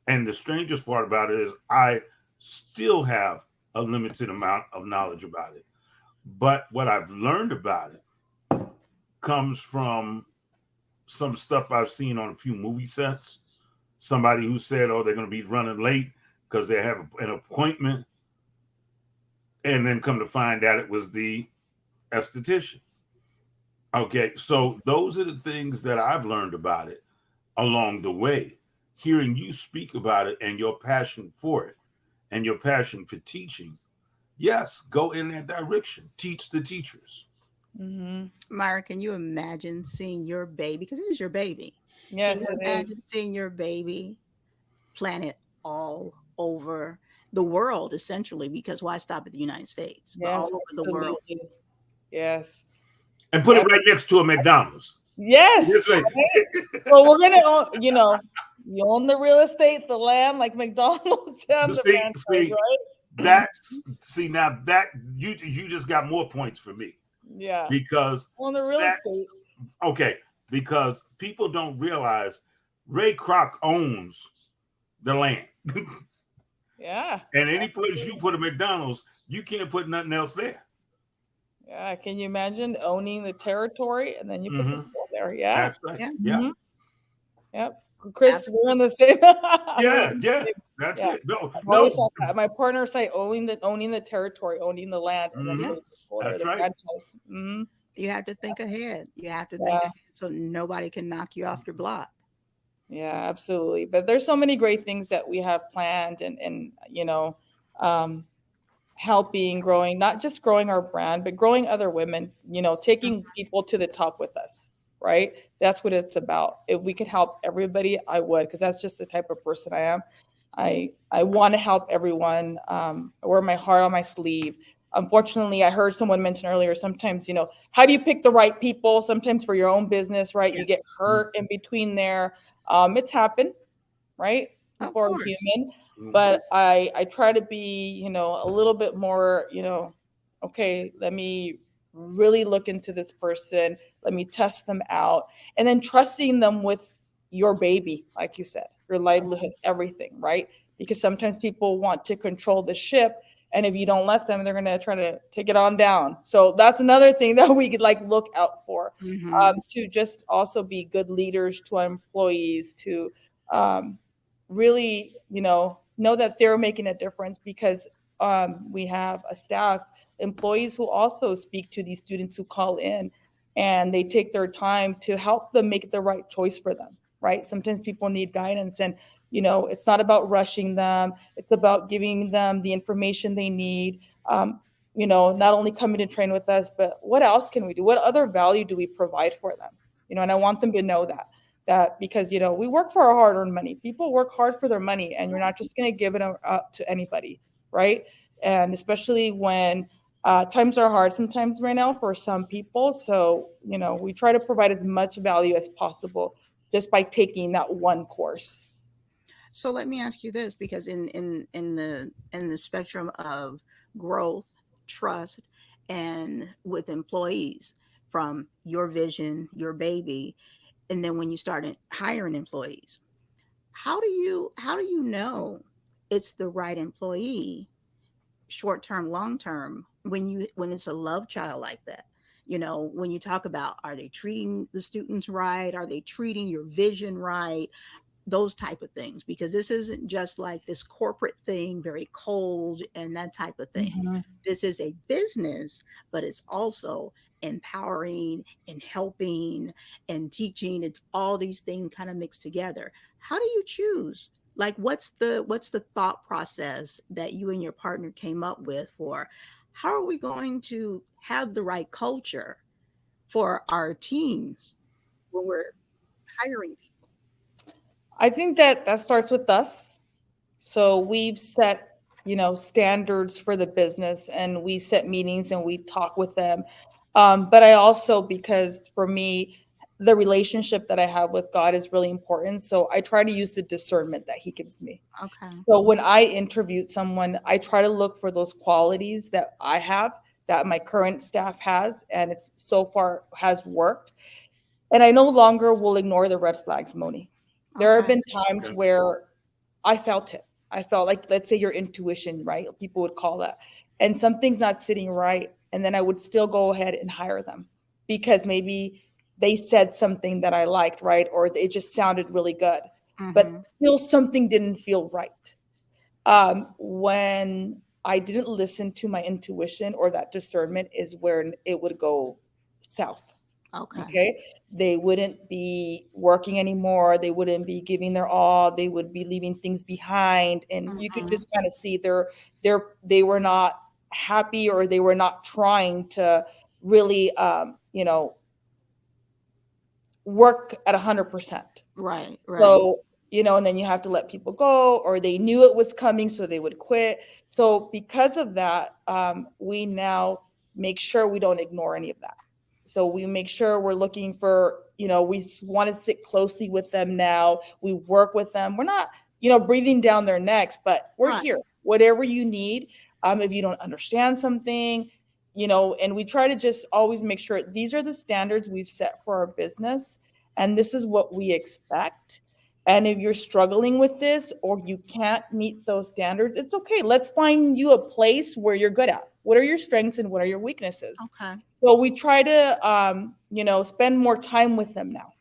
And the strangest part about it is I still have a limited amount of knowledge about it. But what I've learned about it comes from some stuff I've seen on a few movie sets. Somebody who said, oh, they're going to be running late because they have an appointment. And then come to find out it was the esthetician. Okay, so those are the things that I've learned about it along the way. Hearing you speak about it and your passion for it and your passion for teaching, yes, go in that direction. Teach the teachers. Hmm. Myra, can you imagine seeing your baby? Because this is your baby. Can Yes, you it imagine is. seeing your baby planted all over the world, essentially? Because why stop at the United States, but all Yes, over the world? absolutely. Yes. And put it Ab- right next to a McDonald's. This Yes. way. Well, we're gonna own, you own the real estate, the land, like McDonald's and the see, franchise, see, right? now that you just got more points for me Yeah. because On the real that's estate. okay. Because people don't realize Ray Kroc owns the land. Yeah. And any place you put a McDonald's, you can't put nothing else there. Yeah. Can you imagine owning the territory and then you put the Hmm. people there? Yeah. That's right. Yeah, Yeah. Hmm. Yep. Chris, we're on the same. we're Yeah. on the Yeah. same. That's Yeah. it. No, I've always no. thought that. My partner say owning the territory, owning the land, and then Hmm. yeah. putting people there, That's the right. franchise. Hmm. You have to think ahead. You have to think Yeah. ahead so nobody can knock you off your block. Yeah, absolutely. But there's so many great things that we have planned and um, helping growing, not just growing our brand, but growing other women, taking people to the top with us, right? That's what it's about. If we could help everybody, I would, because that's just the type of person I am. I want to help everyone. I wear my heart on my sleeve. Unfortunately, I heard someone mention earlier, sometimes, how do you pick the right people? Sometimes for your own business, right? Yeah, You get hurt in between there. It's happened, right? of People are course. human, Mhm. but I try to be, a little bit more, okay, let me really look into this person, let me test them out, and then trusting them with your baby, like you said, your livelihood, everything, right? Because sometimes people want to control the ship, and if you don't let them, they're going to try to take it on down. So that's another thing that we could like look out for, Hmm. to just also be good leaders to our employees, to really, know that they're making a difference, because we have a staff, employees who also speak to these students who call in, and they take their time to help them make the right choice for them, right? Sometimes people need guidance, and it's not about rushing them, it's about giving them the information they need. Not only coming to train with us, but what else can we do, what other value do we provide for them, and I want them to know that because we work for our hard-earned money. People work hard for their money, and you're not just going to give it up to anybody, right? And especially when times are hard sometimes right now for some people. So we try to provide as much value as possible just by taking that one course. So let me ask you this, because in the spectrum of growth, trust, and with employees, from your vision, your baby, and then when you start hiring employees, how do you know it's the right employee, short term, long term, when it's a love child like that? When you talk about, are they treating the students right? Are they treating your vision right? Those type of things, because this isn't just like this corporate thing, very cold and that type of thing. Mhm. This is a business, but it's also empowering and helping and teaching. It's all these things kind of mixed together. How do you choose? Like, what's the thought process that you and your partner came up with for how are we going to have the right culture for our teams when we're hiring people? I think that starts with us. So we've set, standards for the business, and we set meetings and we talk with them. But I also, because for me, the relationship that I have with God is really important. So I try to use the discernment that He gives me. Okay. So when I interviewed someone, I try to look for those qualities that I have, that my current staff has, and it's so far has worked. And I no longer will ignore the red flags, Moni. There have Okay. been times Okay. where I felt it. I felt like, let's say, your intuition, right? People would call that. And something's not sitting right. And then I would still go ahead and hire them because maybe they said something that I liked, right? Or it just sounded really good. But Mm-hmm. still something didn't feel right. When I didn't listen to my intuition or that discernment is where it would go south. Okay. Okay. They wouldn't be working anymore. They wouldn't be giving their all. They would be leaving things behind. And you could Mhm. just kind of see they were not happy, or they were not trying to, really, work at 100%. Right. So, and then you have to let people go, or they knew it was coming, so they would quit. So because of that, we now make sure we don't ignore any of that. So we make sure we're looking for, we want to sit closely with them now. We work with them. We're not, breathing down their necks, but we're here. Whatever you need. If you don't understand something, and we try to just always make sure these are the standards we've set for our business, and this is what we expect. And if you're struggling with this or you can't meet those standards, it's okay. Let's find you a place where you're good at. What are your strengths and what are your weaknesses? Okay. So we try to, spend more time with them now.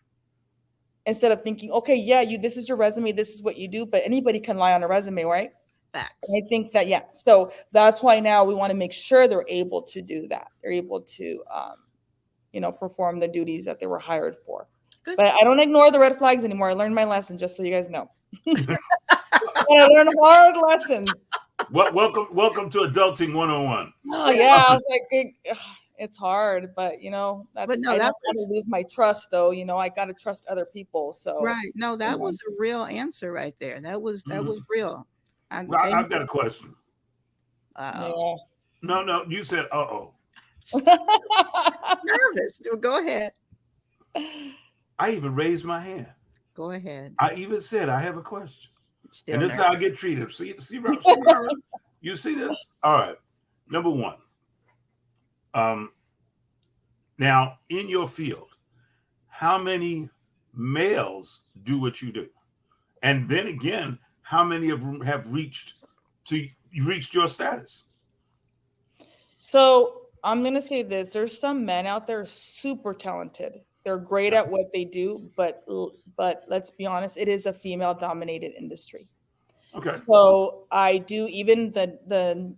Instead of thinking, okay, yeah, this is your resume, this is what you do, but anybody can lie on a resume, right? Facts. And I think that, yeah. So that's why now we want to make sure they're able to do that. They're able to, perform the duties that they were hired for. Good. But I don't ignore the red flags anymore. I learned my lesson, just so you guys know. I learned hard lessons. Welcome to Adulting 101. Oh yeah, I was like, it's hard, but I don't want to lose my trust, though. I got to trust other people. So right, no, that was a real answer right there. That was real. I've got a question. Yeah. No, you said uh-oh. Nervous. Go ahead. I even raised my hand. Go ahead. I even said I have a question. Still and this nervous. is how I get treated. See, you see this? All right. Number one. Now, in your field, how many males do what you do? And then again, how many of them have reached your status? So I'm going to say this. There's some men out there super talented. They're great at what they do, but let's be honest, it is a female-dominated industry. Okay. So I do, even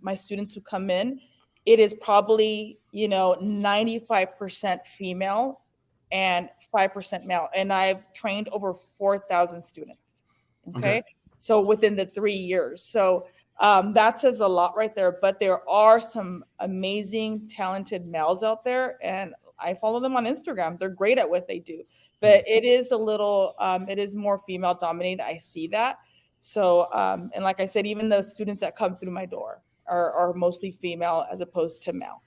my students who come in, it is probably 95% female and 5% male, and I've trained over 4,000 students. Okay, so within the 3 years, so that says a lot right there. But there are some amazing, talented males out there, and I follow them on Instagram. They're great at what they do, but it is a little, it is more female dominated. I see that. So, and like I said, even the students that come through my door are mostly female as opposed to male,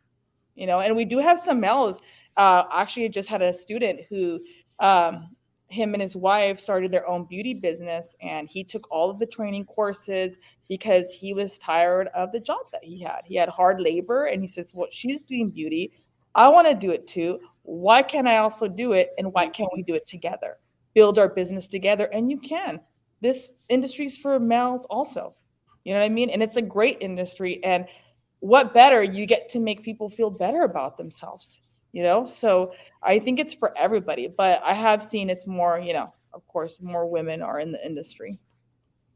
and we do have some males. Actually, I just had a student who, him and his wife started their own beauty business, and he took all of the training courses because he was tired of the job that he had. He had hard labor, and he says, well, she's doing beauty. I want to do it too. Why can't I also do it? And why can't we do it together? Build our business together. And you can. This industry's for males also. You know what I mean? And it's a great industry. And what better, you get to make people feel better about themselves, So I think it's for everybody. But I have seen it's more, of course, more women are in the industry.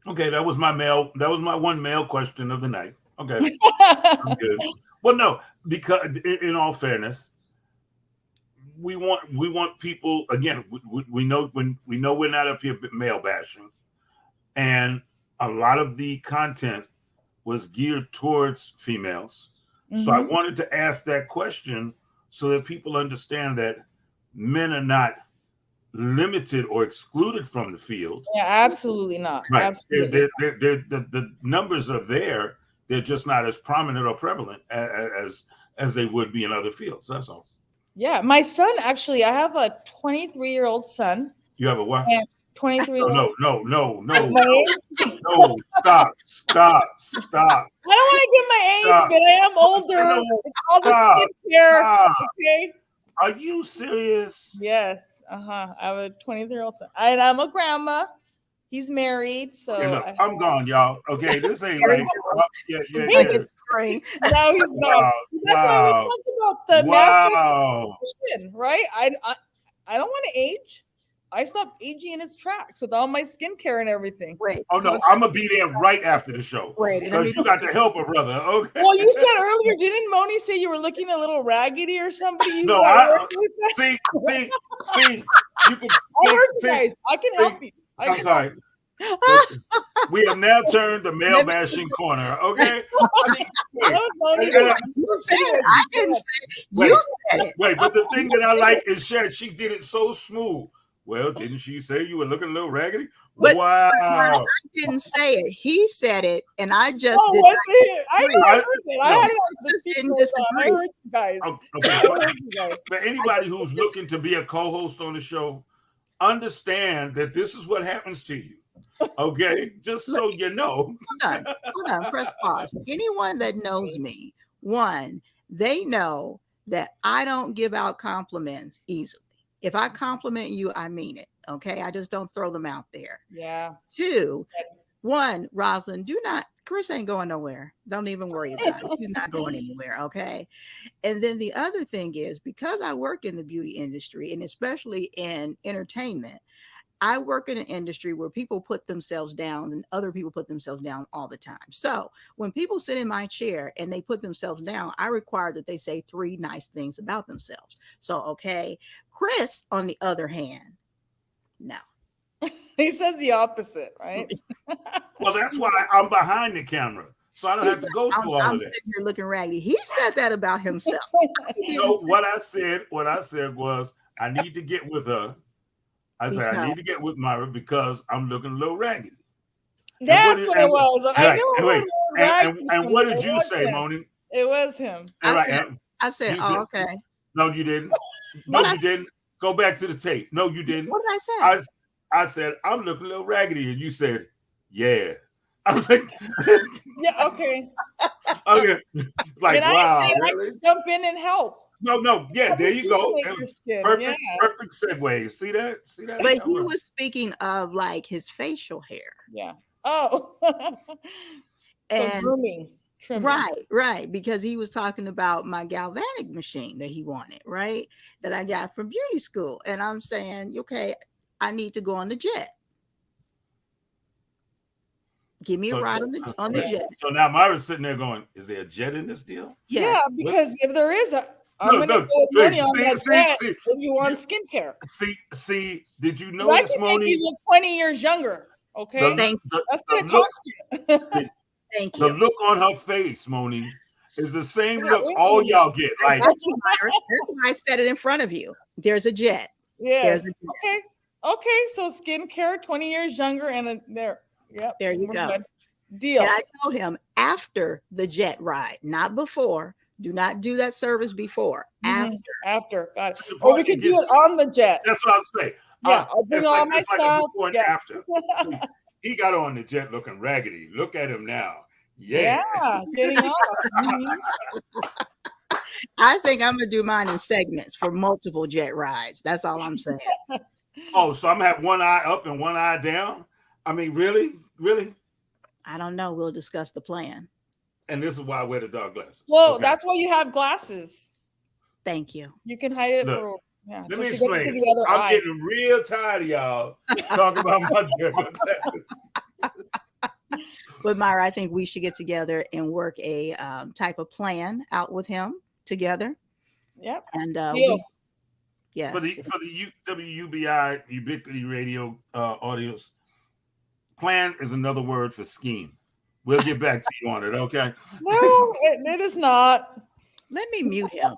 Okay, that was my one male question of the night. Okay. I'm good. Well, no, because in all fairness, we want people, again, we know we're not up here male bashing, and a lot of the content was geared towards females. Mm-hmm. So I wanted to ask that question so that people understand that men are not limited or excluded from the field. Yeah, absolutely not. Right. Absolutely. The numbers are there. They're just not as prominent or prevalent as they would be in other fields. That's all. Yeah, my son, actually, I have a 23-year-old son. You have a what? 23-year-old. No, stop. I don't want to give my age, but I am older. It's all the skincare. Okay. Are you serious? Yes. I have a 23-year-old son. And I'm a grandma. He's married, so okay, look, I'm gone, y'all. Okay, this ain't right. Yeah. No, he's not. Wow. That's why we talked about the master, right? I don't want to age. I stopped aging in its tracks with all my skincare and everything. Wait. Oh no, I'm gonna be there right after the show. Wait, because you got to help a brother. Okay. Well, you said earlier, didn't Moni say you were looking a little raggedy or somebody? No, see. You can. I heard you guys. I can help you. I'm sorry. We have now turned the male bashing corner. Okay. I mean, wait, You said it. I didn't say it. You said it. wait, but the thing that I like is she did it so smooth. Well, didn't she say you were looking a little raggedy? But Wow. I didn't say it. He said it, and I just Oh, did was it? I know I heard it. I no. had it on the Just speaker didn't was on. I disagree. heard you guys. Okay, I heard you guys. but anybody who's looking to be a co-host on the show, understand that this is what happens to you. Okay, just so you know. Hold on, press pause. Anyone that knows me, one, they know that I don't give out compliments easily. If I compliment you, I mean it. Okay, I just don't throw them out there. Yeah. Two, one, Rosalind, Chris ain't going nowhere. Don't even worry about it. He's not going anywhere. Okay. And then the other thing is, because I work in the beauty industry, and especially in entertainment, I work in an industry where people put themselves down and other people put themselves down all the time. So when people sit in my chair and they put themselves down, I require that they say 3 nice things about themselves. So, okay. Chris, on the other hand, no. He says the opposite, right? Well, that's why I'm behind the camera, so I don't have to go through all I'm of that. sitting here looking raggedy. He said that about himself. So what I said was, I need to get with her. I said I need to get with Myra because I'm looking a little raggedy. That's what it was. I knew it was raggedy. And what did you say, Moni? It was him. I said, oh, okay. No, you didn't. No, you didn't. Go back to the tape. No, you didn't. What did I say? I said, I'm looking a little raggedy. And you said, yeah. I was like, yeah, okay. Okay. Like, and wow, I really? I jump in and help. No, yeah, there you go. Perfect, yeah. perfect segue. See that? But he was speaking of like his facial hair. Yeah. Oh. And grooming. Trimming. Right. Because he was talking about my galvanic machine that he wanted, right? That I got from beauty school. And I'm saying, okay, I need to go on the jet. Give me a ride on the jet. So now Myra's sitting there going, is there a jet in this deal? Yeah, because if there is I'm going to go money on that jet if you want skincare. See, did you notice, Moni? You look 20 years younger, okay? That's going to cost you. Thank you. The look on her face, Moni, is the same look all y'all get. Like, that's why I said it in front of you. There's a jet. Yes. Okay. So skincare, 20 years younger, and there. Yep. There you go. Good. Deal. And I told him after the jet ride, not before. Do not do that service before. After. Got it. Or we could do it on the jet. That's what I was saying. Yeah, I'll bring all my stuff. Before and after. See, he got on the jet looking raggedy. Look at him now. Yeah. Getting off. I think I'm gonna do mine in segments for multiple jet rides. That's all I'm saying. Oh, so I'm gonna have one eye up and one eye down? I mean, really? I don't know. We'll discuss the plan. And this is why I wear the dark glasses. Well, that's why you have glasses. Thank you. You can hide it. Look, let me explain. I'm getting real tired of y'all talking about my glasses. But Myra, I think we should get together and work a type of plan out with him together. Yep. And for the WUBI Ubiquity Radio audios, plan is another word for scheme. We'll get back to you on it, okay? No, it is not. Let me mute him.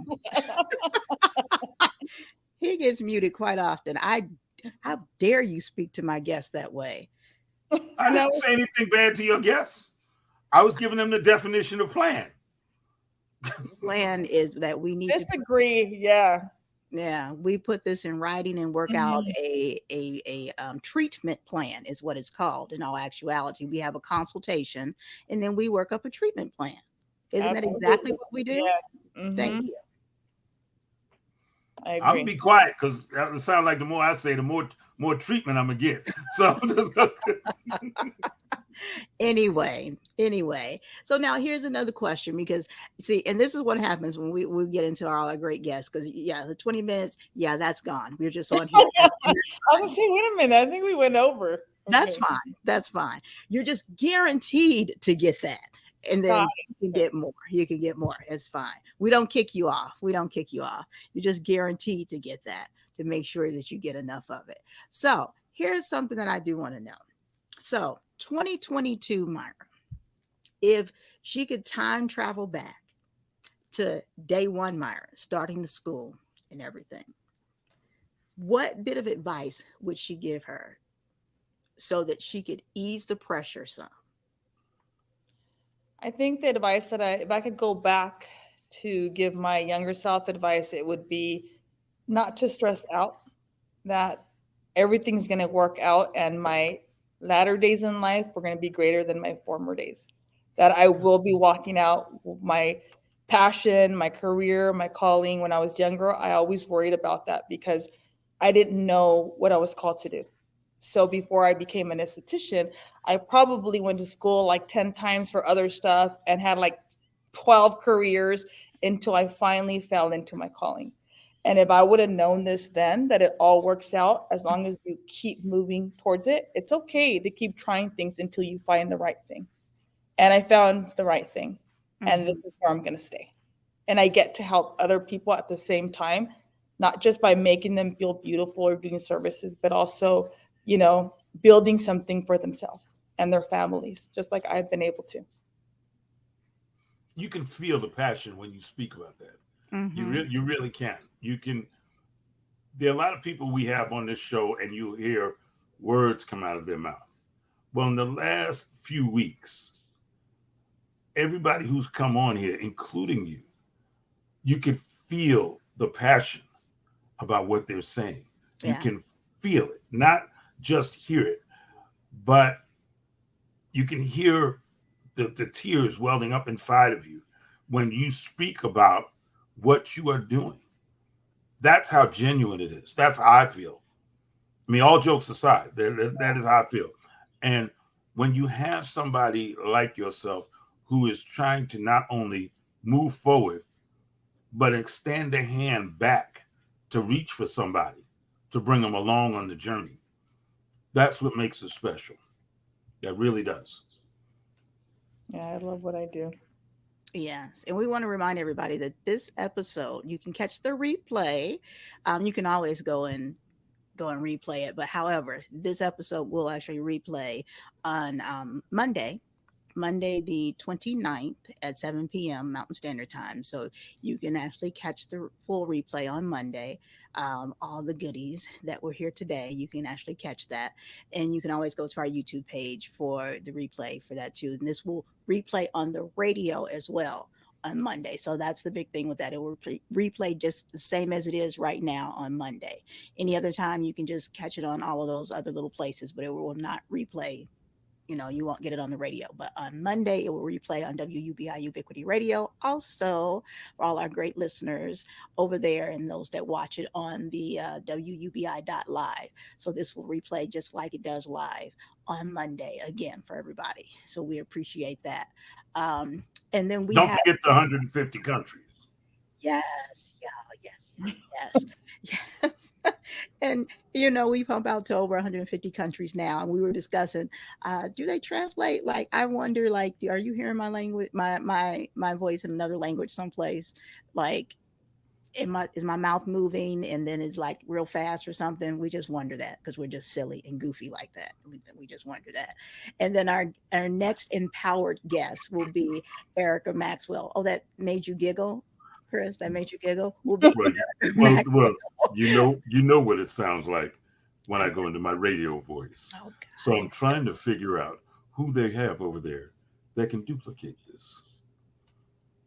He gets muted quite often. How dare you speak to my guests that way? I didn't say anything bad to your guests. I was giving them the definition of plan. Plan is that we need disagree. Yeah, we put this in writing and work out a treatment plan is what it's called. In all actuality, we have a consultation and then we work up a treatment plan. Isn't that exactly what we do? Yes. Thank you. I agree. I'm gonna be quiet because it sounds like the more I say, the more treatment I'm gonna get. So Anyway. So now here's another question, because see, and this is what happens when we get into our great guests, because the 20 minutes, that's gone. We're just on here. I was saying, wait a minute, I think we went over. That's fine. You're just guaranteed to get that. And then you can get more. It's fine. We don't kick you off. You're just guaranteed to get that, to make sure that you get enough of it. So here's something that I do want to know. So 2022, Myra, if she could time travel back to day one, Myra, starting the school and everything, what bit of advice would she give her so that she could ease the pressure some? I think the advice that if I could go back to give my younger self advice, it would be not to stress out, that everything's going to work out and my latter days in life were going to be greater than my former days. That I will be walking out my passion, my career, my calling. When I was younger, I always worried about that because I didn't know what I was called to do. So before I became an esthetician, I probably went to school like 10 times for other stuff and had like 12 careers until I finally fell into my calling. And if I would have known this then, that it all works out as long as you keep moving towards it, it's okay to keep trying things until you find the right thing. And I found the right thing. And this is where I'm going to stay. And I get to help other people at the same time, not just by making them feel beautiful or doing services, but also, you know, building something for themselves and their families, just like I've been able to. You can feel the passion when you speak about that. You really can. You can. There are a lot of people we have on this show, and you hear words come out of their mouth. Well, in the last few weeks, everybody who's come on here, including you, you can feel the passion about what they're saying. Yeah. You can feel it, not just hear it, but you can hear the tears welling up inside of you when you speak about what you are doing. That's how genuine it is. That's how I feel. I mean, all jokes aside, that is how I feel. And when you have somebody like yourself who is trying to not only move forward, but extend a hand back to reach for somebody, to bring them along on the journey, that's what makes it special. That really does. Yeah, I love what I do. Yes. And we want to remind everybody that this episode, you can catch the replay. You can always go and replay it. But however, this episode will actually replay on Monday the 29th at 7 p.m. Mountain Standard Time. So you can actually catch the full replay on Monday. All the goodies that were here today, you can actually catch that. And you can always go to our YouTube page for the replay for that too. And this will replay on the radio as well on Monday. So that's the big thing with that. It will replay just the same as it is right now on Monday. Any other time, you can just catch it on all of those other little places, but it will not replay. You know, you won't get it on the radio, but on Monday it will replay on WUBI Ubiquity Radio. Also, for all our great listeners over there and those that watch it on the WUBI.live. So this will replay just like it does live on Monday again for everybody. So we appreciate that. And then we Don't have, forget the 150 countries. yes, yes. And you know, we pump out to over 150 countries now, and we were discussing, do they translate? Like, I wonder, like, are you hearing my language, my voice in another language someplace? Like, is my mouth moving and then it's like real fast or something? We just wonder that because we're just silly and goofy like that. We just wonder that. And then our next empowered guest will be Erica Maxwell. Oh, that made you giggle, Chris? That made you giggle? Will be Well, you know what it sounds like when I go into my radio voice. Oh, so I'm trying to figure out who they have over there that can duplicate this.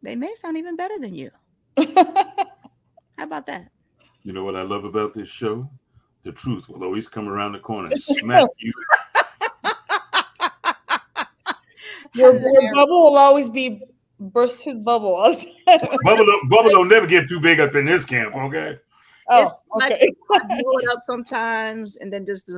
They may sound even better than you. How about that? You know what I love about this show? The truth will always come around the corner and smack you. Your bubble will always be burst his bubble. Bubble don't never get too big up in this camp, okay? Oh, Like okay. I blow it up sometimes and then just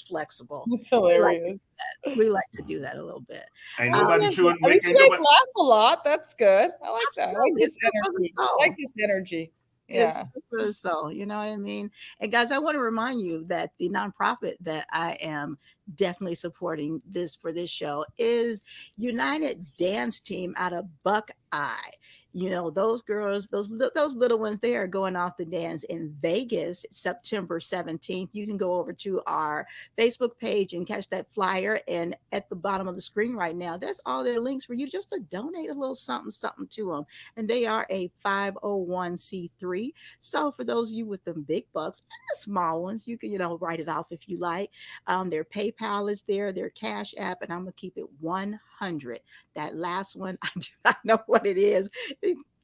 flexible. It's hilarious. We like to do that a little bit. Ain't nobody chewing. At least you guys laugh a lot. That's good. I like that. I like Absolutely. this energy. I like this energy. Yeah. It's so, you know what I mean? And guys, I want to remind you that the nonprofit that I am definitely supporting for this show is United Dance Team out of Buckeye. You know, those girls, those little ones, they are going off to dance in Vegas September 17th. You can go over to our Facebook page and catch that flyer. And at the bottom of the screen right now, that's all their links for you just to donate a little something, something to them. And they are a 501c3. So for those of you with them big bucks and the small ones, you can, write it off if you like. Their PayPal is there, their Cash App, and I'm going to keep it 100. That last one, I do not know what it is.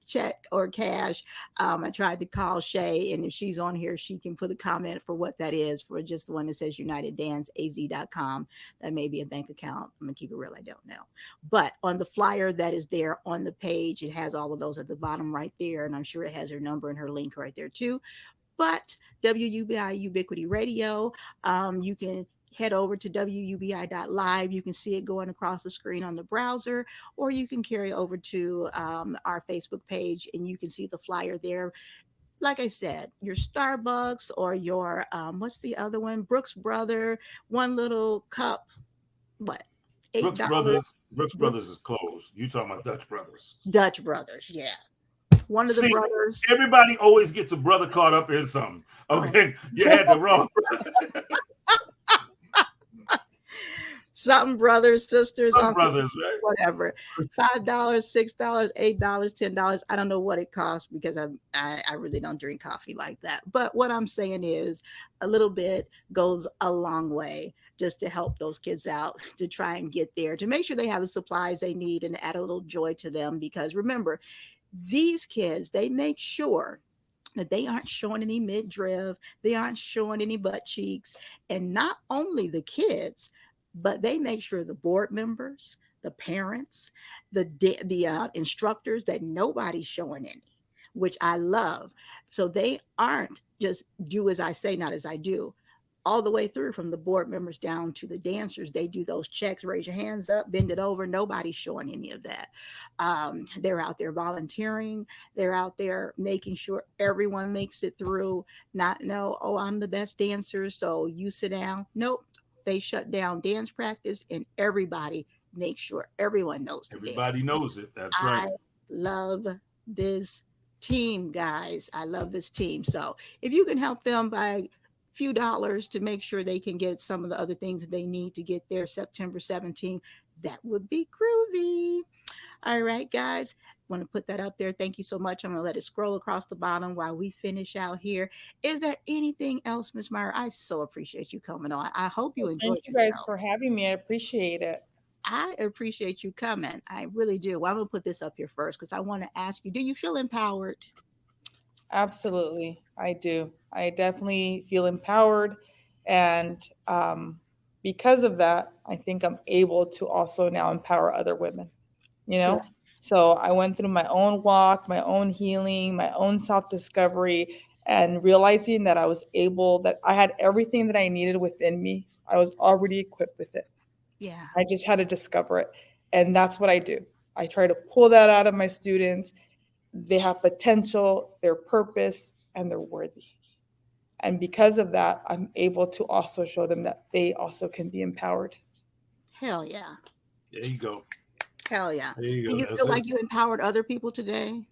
Check or cash. I tried to call Shay, and if she's on here, she can put a comment for what that is, for just the one that says UnitedDanceAZ.com. That may be a bank account. I'm gonna keep it real, I don't know. But on the flyer that is there on the page, it has all of those at the bottom right there, and I'm sure it has her number and her link right there too. But WUBI Ubiquity Radio, you can head over to WUBI.live. You can see it going across the screen on the browser, or you can carry over to our Facebook page and you can see the flyer there. Like I said, your Starbucks or your, what's the other one? Brooks Brother, one little cup, what? $8. Brooks Brothers is closed. You talking about Dutch Brothers? Dutch Brothers, yeah. One of the brothers. Everybody always gets a brother caught up in something. Okay, you had the wrong brother. Something brothers, sisters, Some brothers, right? whatever. $5, $6, $8, $10. I don't know what it costs because I really don't drink coffee like that. But what I'm saying is a little bit goes a long way just to help those kids out, to try and get there, to make sure they have the supplies they need and add a little joy to them. Because remember, these kids, they make sure that they aren't showing any midriff, they aren't showing any butt cheeks. And not only the kids, but they make sure the board members, the parents, the instructors, that nobody's showing any, which I love. So they aren't just do as I say, not as I do. All the way through, from the board members down to the dancers, they do those checks, raise your hands up, bend it over. Nobody's showing any of that. They're out there volunteering. They're out there making sure everyone makes it through. Oh, I'm the best dancer, so you sit down. Nope. They shut down dance practice and everybody makes sure everyone knows. Everybody knows it. That's right. I love this team, guys. I love this team. So if you can help them by a few dollars to make sure they can get some of the other things that they need to get there September 17th, that would be groovy. All right, guys, want to put that up there. Thank you so much. I'm going to let it scroll across the bottom while we finish out here. Is there anything else, Miss Myra? I so appreciate you coming on. I hope you enjoyed it. Thank you guys for having me. I appreciate it. I appreciate you coming. I really do. Well, I'm going to put this up here first because I want to ask you, do you feel empowered? Absolutely. I do. I definitely feel empowered. And because of that, I think I'm able to also now empower other women. So I went through my own walk, my own healing, my own self-discovery, and realizing that that I had everything that I needed within me. I was already equipped with it. Yeah. I just had to discover it. And that's what I do. I try to pull that out of my students. They have potential, their purpose, and they're worthy. And because of that, I'm able to also show them that they also can be empowered. Hell yeah. There you go. Hell yeah. There you go. Do you feel like you empowered other people today?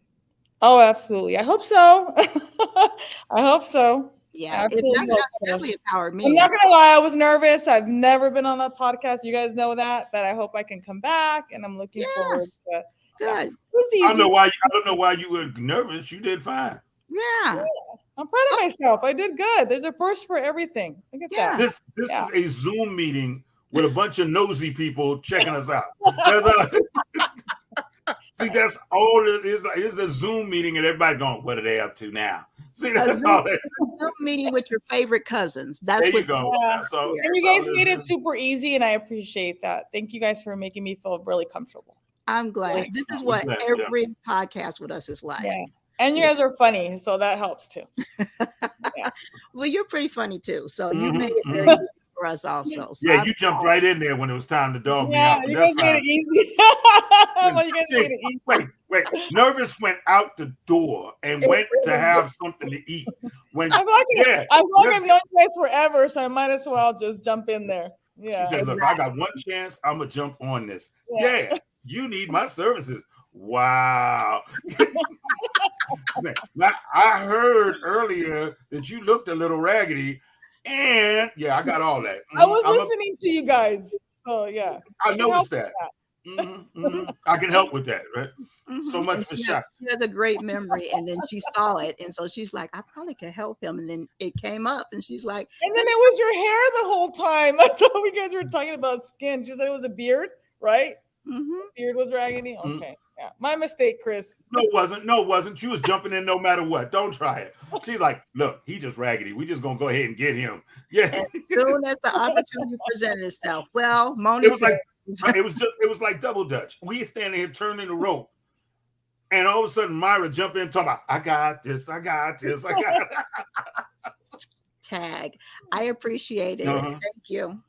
Oh, absolutely. I hope so. I hope so. Yeah. It definitely empowered me. I'm not going to lie. I was nervous. I've never been on a podcast. You guys know that, but I hope I can come back, and I'm looking forward to it. Good. I don't know why you were nervous. You did fine. Yeah. I'm proud of myself. I did good. There's a first for everything. Look at that. This is a Zoom meeting with a bunch of nosy people checking us out. See, that's all it is. It's a Zoom meeting and everybody going, what are they up to now? See, that's all it is. A Zoom meeting with your favorite cousins. That's there what you go. That's all, and you guys made it super easy, and I appreciate that. Thank you guys for making me feel really comfortable. I'm glad. This is what every podcast with us is like. Yeah. And you guys are funny, so that helps too. Yeah. Well, you're pretty funny too. So you made it very easy for us also. So you jumped right in there when it was time to dog me out. You guys made it easy. Wait. Nervous went out the door and went to have something to eat. I've known you guys forever, so I might as well just jump in there. Yeah. She said, look, I got one chance. I'm going to jump on this. Yeah. You need my services. Wow. Now, I heard earlier that you looked a little raggedy, and yeah, I got all that. I was I'm listening to you guys. So yeah. I Can help noticed with that. I can help with that, right? So much And for she shot. has a great memory, and then she saw it, and so she's like, I probably could help him. And then it came up, and she's like, And then it was your hair the whole time. I thought we guys were talking about skin. She said it was a beard, right? Beard was raggedy. Okay. Yeah. My mistake, Chris. No, it wasn't. No, it wasn't. She was jumping in no matter what. Don't try it. She's like, look, he just raggedy. We just gonna go ahead and get him. Yeah. as soon as the opportunity presented itself. Well, Moni It was said, like it was like double dutch. We standing here turning the rope, and all of a sudden Myra jump in talking about, I got this, I got this, I got it. tag. I appreciate it. Uh-huh. Thank you.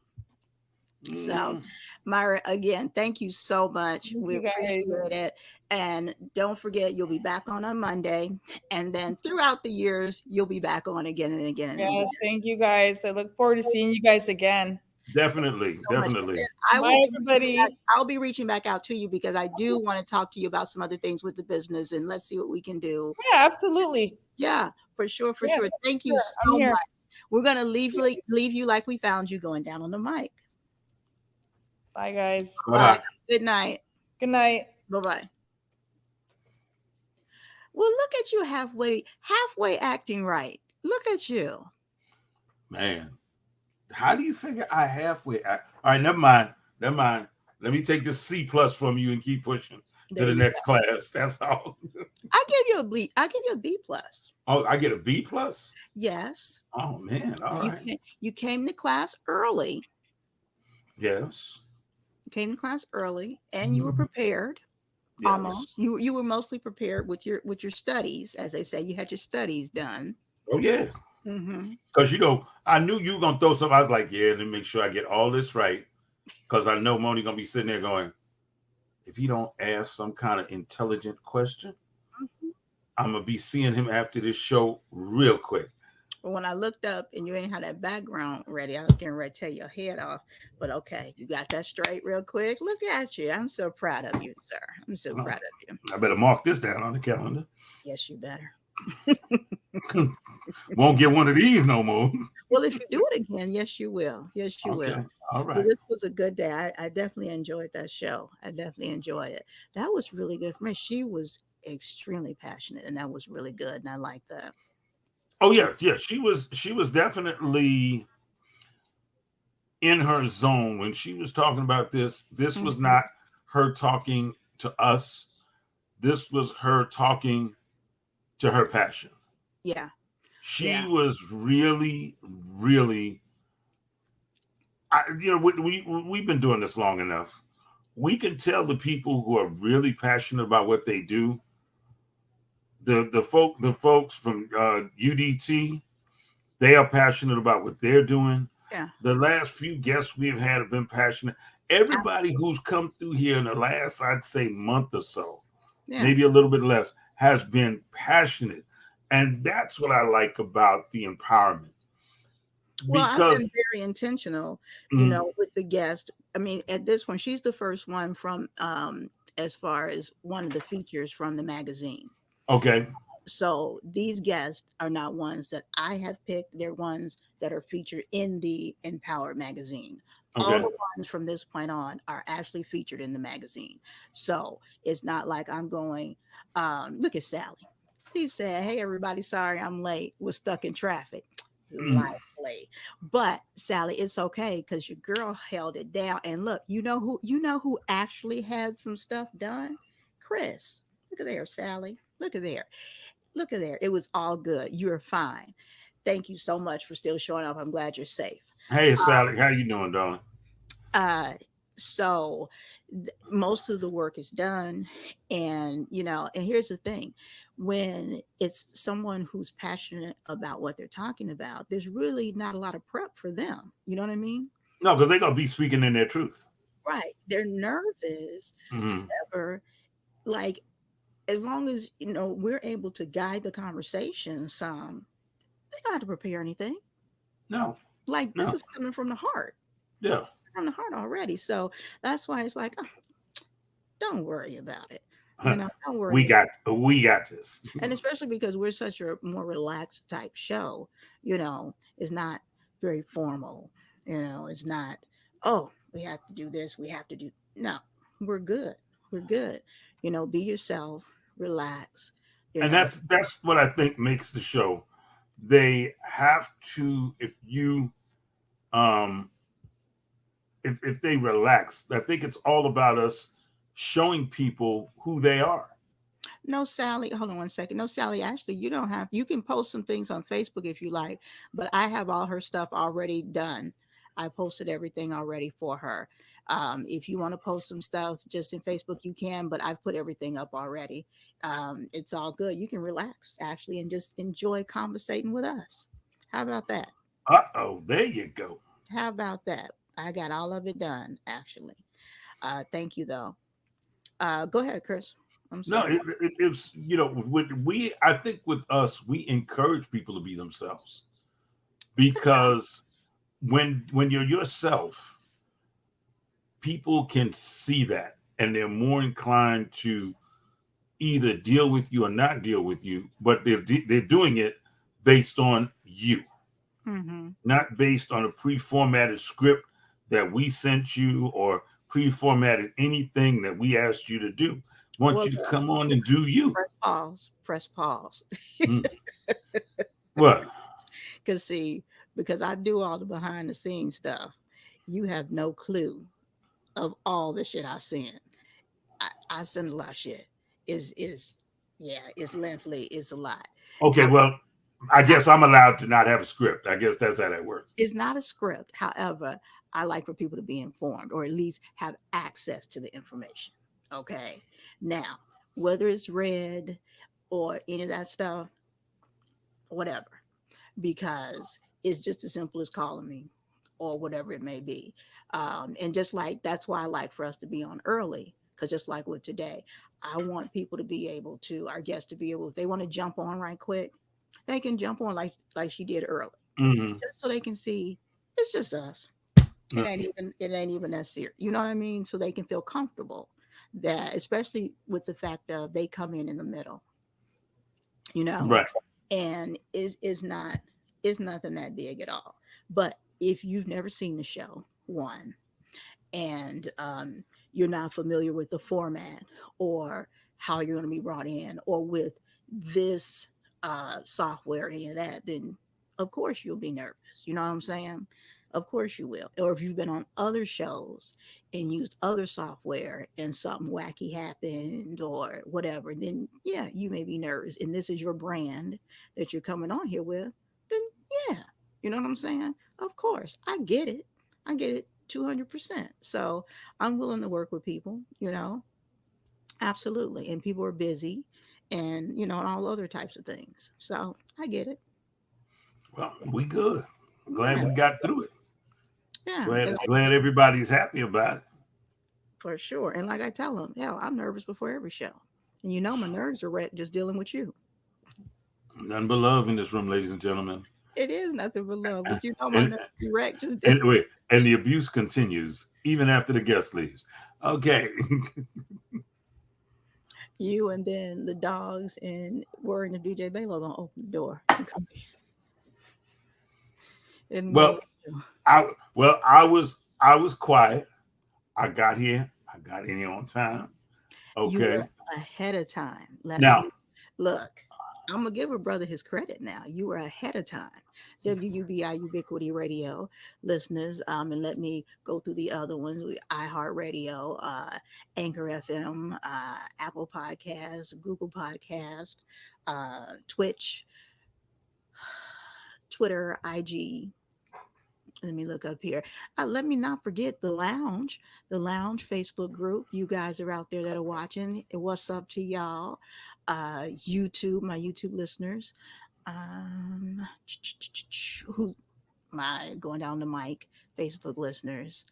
So, Myra, again, thank you so much. We appreciate it. And don't forget, you'll be back on Monday. And then throughout the years, you'll be back on again and again. And Yes, again. thank you guys. I look forward to seeing you guys again. Definitely, So much. definitely. Bye, everybody. I'll be reaching back out to you because I do want to talk to you about some other things with the business, and let's see what we can do. Yeah, absolutely. Yeah, for sure, for Yes, sure. Thank you I'm so here. much. We're gonna leave you like we found you, going down on the mic. Bye, guys. Bye. Good night. Good night. Bye-bye. Well, look at you halfway acting right. Look at you. Man, how do you figure I halfway? All right, never mind. Let me take this C+ from you and keep pushing to There the you next class. That's all. I give you a B. I give you a B+. Oh, I get a B+. Yes. Oh man, all right. You came to class early. Yes. You came to class early, and you were prepared. Yes. Almost. You were mostly prepared with your studies, as they say. You had your studies done. Oh yeah. Because I knew you were gonna throw something. I was like, yeah, let me make sure I get all this right. Because I know Moni gonna be sitting there going, if he don't ask some kind of intelligent question, I'm gonna be seeing him after this show real quick. But when I looked up and you ain't had that background ready, I was getting ready to tear your head off. But okay, you got that straight real quick. Look at you. I'm so proud of you, sir. I'm so proud of you. I better mark this down on the calendar. Yes, you better. Won't get one of these no more. Well, if you do it again, yes, you will. Yes, you will. All right. Well, this was a good day. I definitely enjoyed that show. I definitely enjoyed it. That was really good for me. She was extremely passionate, and that was really good. And I like that. Oh yeah. She was definitely in her zone when she was talking about this. This was not her talking to us. This was her talking to her passion. Yeah. She was really, really. We've been doing this long enough. We can tell the people who are really passionate about what they do. The folks from UDT, they are passionate about what they're doing. Yeah. The last few guests we've had have been passionate. Everybody who's come through here in the last, I'd say, month or so, maybe a little bit less, has been passionate. And that's what I like about the empowerment. Well, I've been very intentional, with the guest. I mean, at this one, she's the first one from as far as one of the features from the magazine. Okay. So these guests are not ones that I have picked. They're ones that are featured in the Empowered magazine. Okay. All the ones from this point on are actually featured in the magazine. So it's not like I'm going, look at Sally. She said, hey, everybody, sorry I'm late. Was stuck in traffic. Likely. But Sally, it's okay because your girl held it down. And look, you know who actually had some stuff done? Chris. Look at there, Sally. Look at there. Look at there. It was all good. You're fine. Thank you so much for still showing up. I'm glad you're safe. Hey, Sally, how you doing, darling? So most of the work is done. And, and here's the thing. When it's someone who's passionate about what they're talking about, there's really not a lot of prep for them. You know what I mean? No, because they're going to be speaking in their truth. Right. They're nervous. However, like, as long as, we're able to guide the conversation some, they don't have to prepare anything. No. Like, this is coming from the heart. Yeah. From the heart already. So that's why it's like, don't worry about it. Don't worry. we got this. And especially because we're such a more relaxed type show, it's not very formal. It's not, oh, we have to do this, we have to do, no, we're good. We're good. Be yourself, relax, you And know. that's what I think makes the show. They have to, um if they relax, I think it's all about us showing people who they are. No, Sally, hold on one second. No, Sally, actually, you can post some things on Facebook if you like, but I have all her stuff already done. I posted everything already for her. If you want to post some stuff just in Facebook, you can, but I've put everything up already. It's all good. You can relax, actually, and just enjoy conversating with us. How about that? There you go. How about that? I got all of it done, actually. Thank you, though. Go ahead, Chris. I'm No, sorry. it's I think with us, we encourage people to be themselves, because when you're yourself, people can see that, and they're more inclined to either deal with you or not deal with you, but they're doing it based on you, Mm-hmm. not based on a pre-formatted script that we sent you, or pre-formatted anything that we asked you to do. Want Well, you to come on and do you. press pause. Press pause. Mm. What? Because see, because I do all the behind the scenes stuff, you have no clue of all the shit I send. I send a lot of shit. Is Yeah, it's lengthy. It's a lot. Okay, How, well, I how guess I'm allowed to not have a script. I guess that's how that works. It's not a script. However, I like for people to be informed or at least have access to the information. Okay. Now, whether it's read or any of that stuff, whatever, because it's just as simple as calling me or whatever it may be. And just like that's why I like for us to be on early, because just like with today, I want people to be able to, our guests to be able, if they want to jump on right quick, they can jump on like she did early, Mm-hmm. just so they can see it's just us. It ain't even that serious. You know what I mean? So they can feel comfortable that, especially with the fact of they come in the middle, you know, Right. and is not is nothing that big at all. But if you've never seen the show, one, and you're not familiar with the format or how you're going to be brought in or with this software, any of that, then of course you'll be nervous. You know what I'm saying? Of course you will. Or if you've been on other shows and used other software and something wacky happened or whatever, then yeah, you may be nervous. And this is your brand that you're coming on here with, then yeah, you know what I'm saying? Of course, I get it. I get it 200%. So I'm willing to work with people, absolutely. And people are busy and all other types of things. So I get it. Well, we good. Glad Yeah. we got through it. Yeah. Glad And glad everybody's happy about it. for sure. And like I tell them, hell, I'm nervous before every show. And my nerves are wrecked just dealing with you. Nothing but love in this room, ladies and gentlemen. It is nothing but love, but my And nerves are wrecked just dealing anyway, and the abuse continues even after the guest leaves. Okay. you and then the dogs and worrying if DJ Balo gonna open the door and come in the middle of well, the show. I was quiet. I got here. I got in here on time. You Okay. were ahead of time. Let Now, me look. I'm gonna give a brother his credit now. You were ahead of time. WUBI Ubiquity Radio listeners, and let me go through the other ones. iHeartRadio, Anchor FM, Apple Podcasts, Google Podcast, Twitch, Twitter, IG. Let me look up here. Let me not forget the lounge Facebook group. You guys are out there that are watching. What's up to y'all? YouTube, my YouTube listeners. Who my going down the mic? Facebook listeners.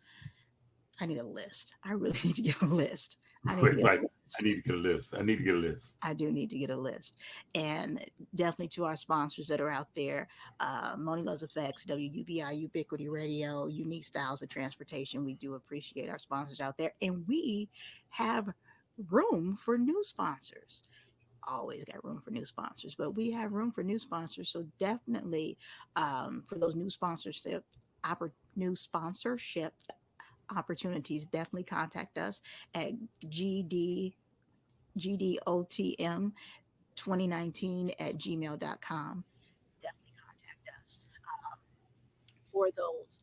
I need a list. I really need to get a list. I need to wait, get a like, I list. need to get a list. I need to get a list. I do need to get a list. And definitely to our sponsors that are out there, Moni Loves Effects, WUBI Ubiquity Radio, Unique Styles of Transportation. We do appreciate our sponsors out there. And we have room for new sponsors. Always got room for new sponsors, but we have room for new sponsors. So definitely, for those new sponsorship opportunities, definitely contact us at GDOTM 2019 at gmail.com. Definitely contact us. For those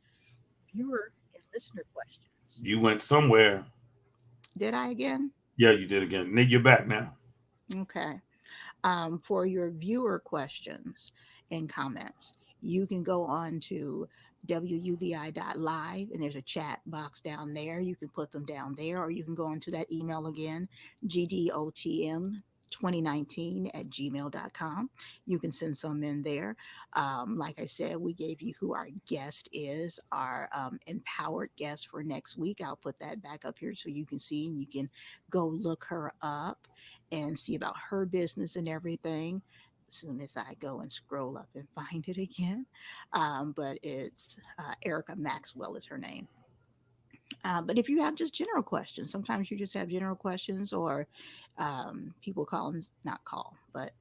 viewer and listener questions. You went somewhere. Did I again? Yeah, you did again. Nick, you're back now. Okay. For your viewer questions and comments, you can go on to WUBI.live and there's a chat box down there. You can put them down there, or you can go into that email again, GDOTM 2019 at gmail.com. You can send some in there. Like I said, we gave you who our guest is, our empowered guest for next week. I'll put that back up here so you can see, and you can go look her up and see about her business and everything. As soon as I go and scroll up and find it again. But it's Erica Maxwell is her name. But if you have just general questions, sometimes you just have general questions, or people call and not call, but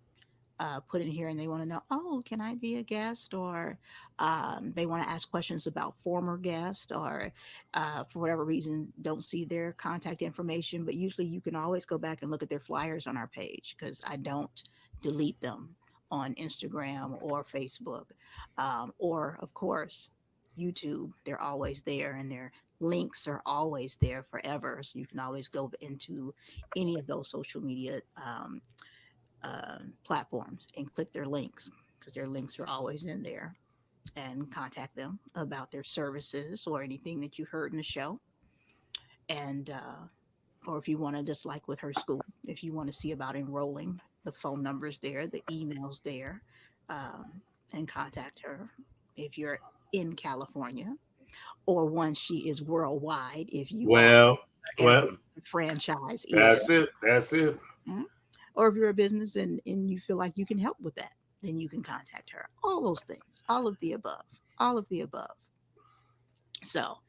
put in here and they want to know, oh, can I be a guest? Or they want to ask questions about former guests, or for whatever reason, don't see their contact information. But usually you can always go back and look at their flyers on our page, because I don't delete them on Instagram or Facebook. Or, of course, YouTube. They're always there, and their links are always there forever. So you can always go into any of those social media platforms and click their links, because their links are always in there, and contact them about their services or anything that you heard in the show. And or if you want to, just like with her school, if you want to see about enrolling, the phone number's there, the email's there, and contact her if you're in California, or once she is worldwide, if you are Well, wherever the franchise is. that's it. That's it. Mhm. Or if you're a business and you feel like you can help with that, then you can contact her. All those things, all of the above, all of the above. So,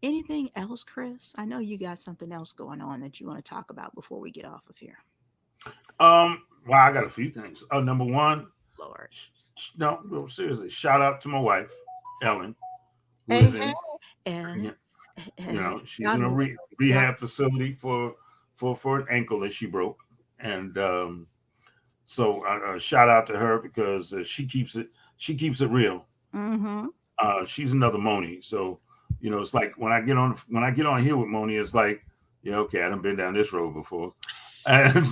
anything else, Chris? I know you got something else going on that you want to talk about before we get off of here. Well, I got a few things. Number one, Lord. no, seriously, shout out to my wife, Ellen, who Hey, is hey, in, and she's in a rehab facility for an ankle that she broke, and so shout out to her, because she keeps it real. Mm-hmm. She's another Moni, so it's like when I get on here with Moni, it's like, yeah, okay, I done been down this road before, and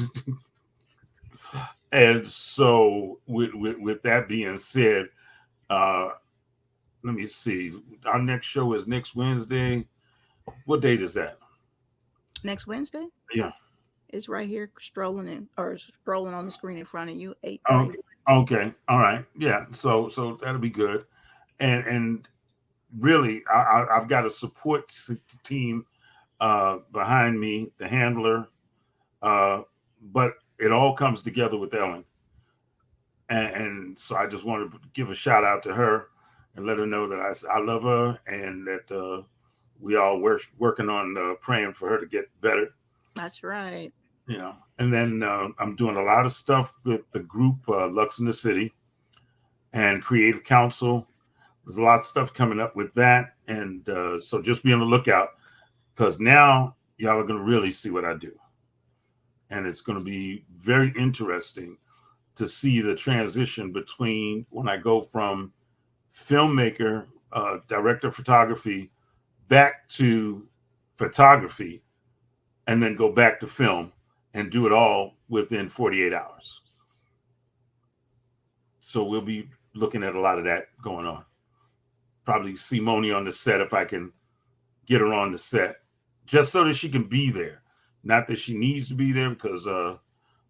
and so with that being said, let me see. Our next show is next Wednesday. What date is that? Next Wednesday? Yeah. It's right here, scrolling on the screen in front of you. 8:30. Okay. All right. Yeah. So that'll be good. And really, I've got a support team behind me, the handler, but it all comes together with Ellen. And so I just wanted to give a shout out to her and let her know that I love her, and that we all working on praying for her to get better. That's right. And then I'm doing a lot of stuff with the group Lux in the City and Creative Council. There's a lot of stuff coming up with that. And so just be on the lookout, because now y'all are going to really see what I do. And it's going to be very interesting to see the transition between when I go from filmmaker, director of photography, back to photography, and then go back to film and do it all within 48 hours. So we'll be looking at a lot of that going on. Probably see Moni on the set, if I can get her on the set, just so that she can be there. Not that she needs to be there, because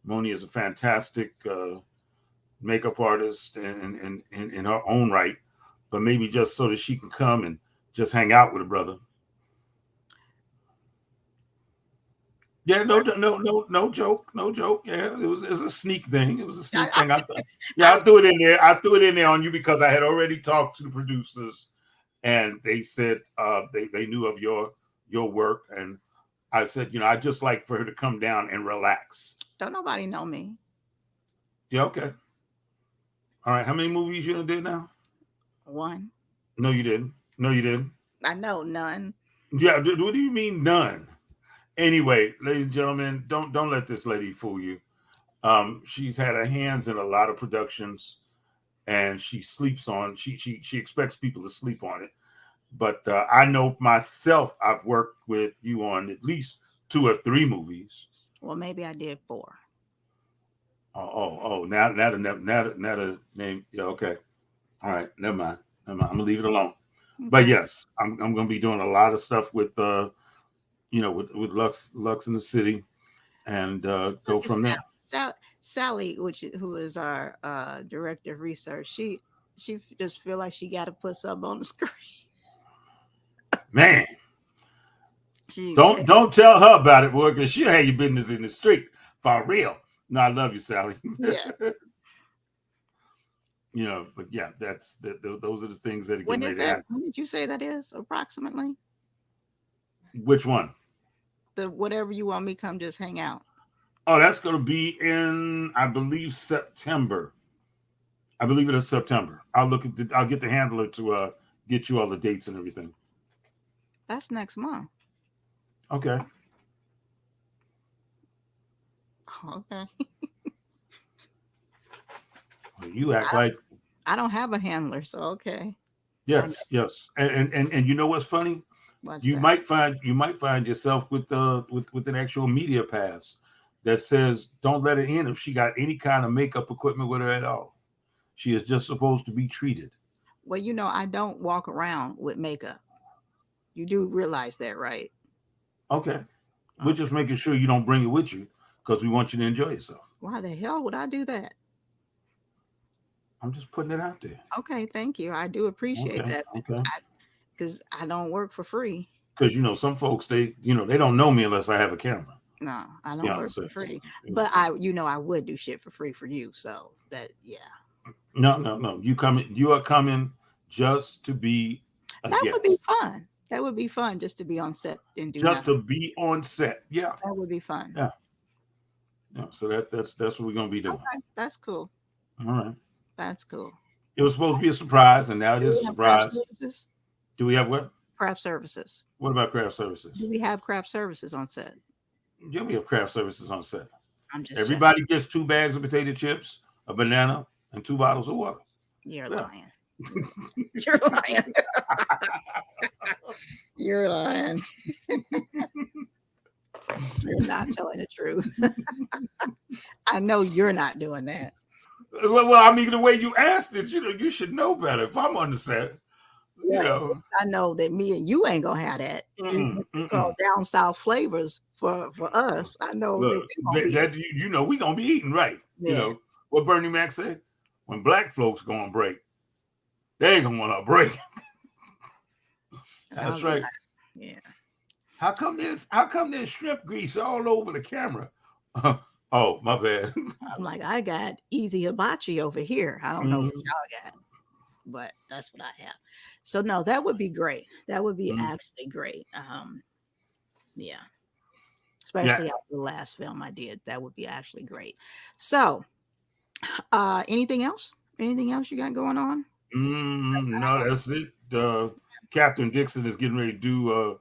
Moni is a fantastic makeup artist and in her own right, but maybe just so that she can come and just hang out with her brother. Yeah, no joke. Yeah, it was a sneak thing. It was a sneak thing. I threw it in there. I threw it in there on you because I had already talked to the producers, and they said they knew of your work, and I said, I'd just like for her to come down and relax. Don't nobody know me. Yeah, okay. All right. How many movies you did now? One. No, you didn't. No, you didn't. I know none. Yeah. What do you mean none? Anyway, ladies and gentlemen, don't let this lady fool you. She's had her hands in a lot of productions, and she sleeps on. She expects people to sleep on it. But I know myself, I've worked with you on at least 2 or 3 movies. Well, maybe I did 4. Now the name. Yeah, okay. All right, never mind. I'm gonna leave it alone. Okay. But yes, I'm gonna be doing a lot of stuff with with Lux in the City, and go from there. Sally, who is our director of research, she just feel like she got to put something on the screen. Man, don't tell her about it, boy, because she'll have your business in the street for real. No, I love you, Sally. Yeah. But yeah, those are the things that are When getting is ready to that? happen. When did you say that is approximately? Which one? The whatever you want me to come just hang out. Oh, that's going to be in, I believe, September. I believe it is September. I'll get the handler to get you all the dates and everything. That's next month. Okay. Okay. You act like I don't have a handler, so okay. yes. And you know what's funny? You might find yourself with an actual media pass that says don't let her in if she got any kind of makeup equipment with her at all. She is just supposed to be treated. Well, I don't walk around with makeup. You do realize that, right? Okay. We're just making sure you don't bring it with you because we want you to enjoy yourself. Why the hell would I do that? I'm just putting it out there. Okay, thank you. I do appreciate that. Okay. Because I don't work for free. Because some folks they don't know me unless I have a camera. No, I don't work for free. But I would do shit for free for you. So that No. You are coming just to be a guest. Would be fun. That would be fun just to be on set and do just nothing. to be on set. Yeah. That would be fun. Yeah. So that's what we're gonna be doing. Okay, that's cool. All right. That's cool. It was supposed to be a surprise, and now it is a surprise. Do we have what? Craft services. What about craft services? Do we have craft services on set? Yeah, we have craft services on set. Everybody gets 2 bags of potato chips, a banana, and 2 bottles of water. You're lying. You're lying. You're lying. You're not telling the truth. I know you're not doing that. Well, I mean, the way you asked it, you should know better. If I'm on the set, I know that me and you ain't gonna have that. Called down south flavors for us. I know. Look, we gonna be eating right. Yeah. What Bernie Mac said: when black folks gonna break, they gonna want to break. That's right. Yeah. How come there's shrimp grease all over the camera? Oh, my bad. I'm like, I got easy hibachi over here. I don't know what y'all got, but that's what I have. So no, that would be great. That would be actually great. Yeah. Especially after the last film I did. That would be actually great. So anything else? Anything else you got going on? No, that's it. Captain Dixon is getting ready to do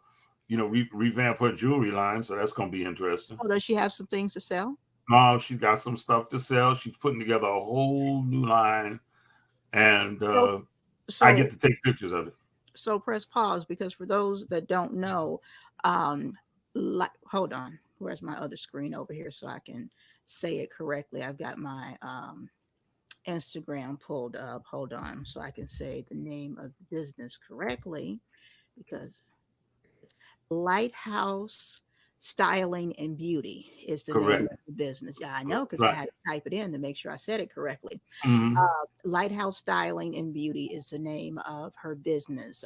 revamp her jewelry line, so that's gonna be interesting. Oh, does she have some things to sell? No, she's got some stuff to sell. She's putting together a whole new line, and I get to take pictures of it. So press pause, because for those that don't know, hold on, where's my other screen over here so I can say it correctly? I've got my Instagram pulled up. Hold on, so I can say the name of the business correctly, because Lighthouse Styling and Beauty is the name of the business. Yeah, I know, because I had to type it in to make sure I said it correctly. Lighthouse Styling and Beauty is the name of her business.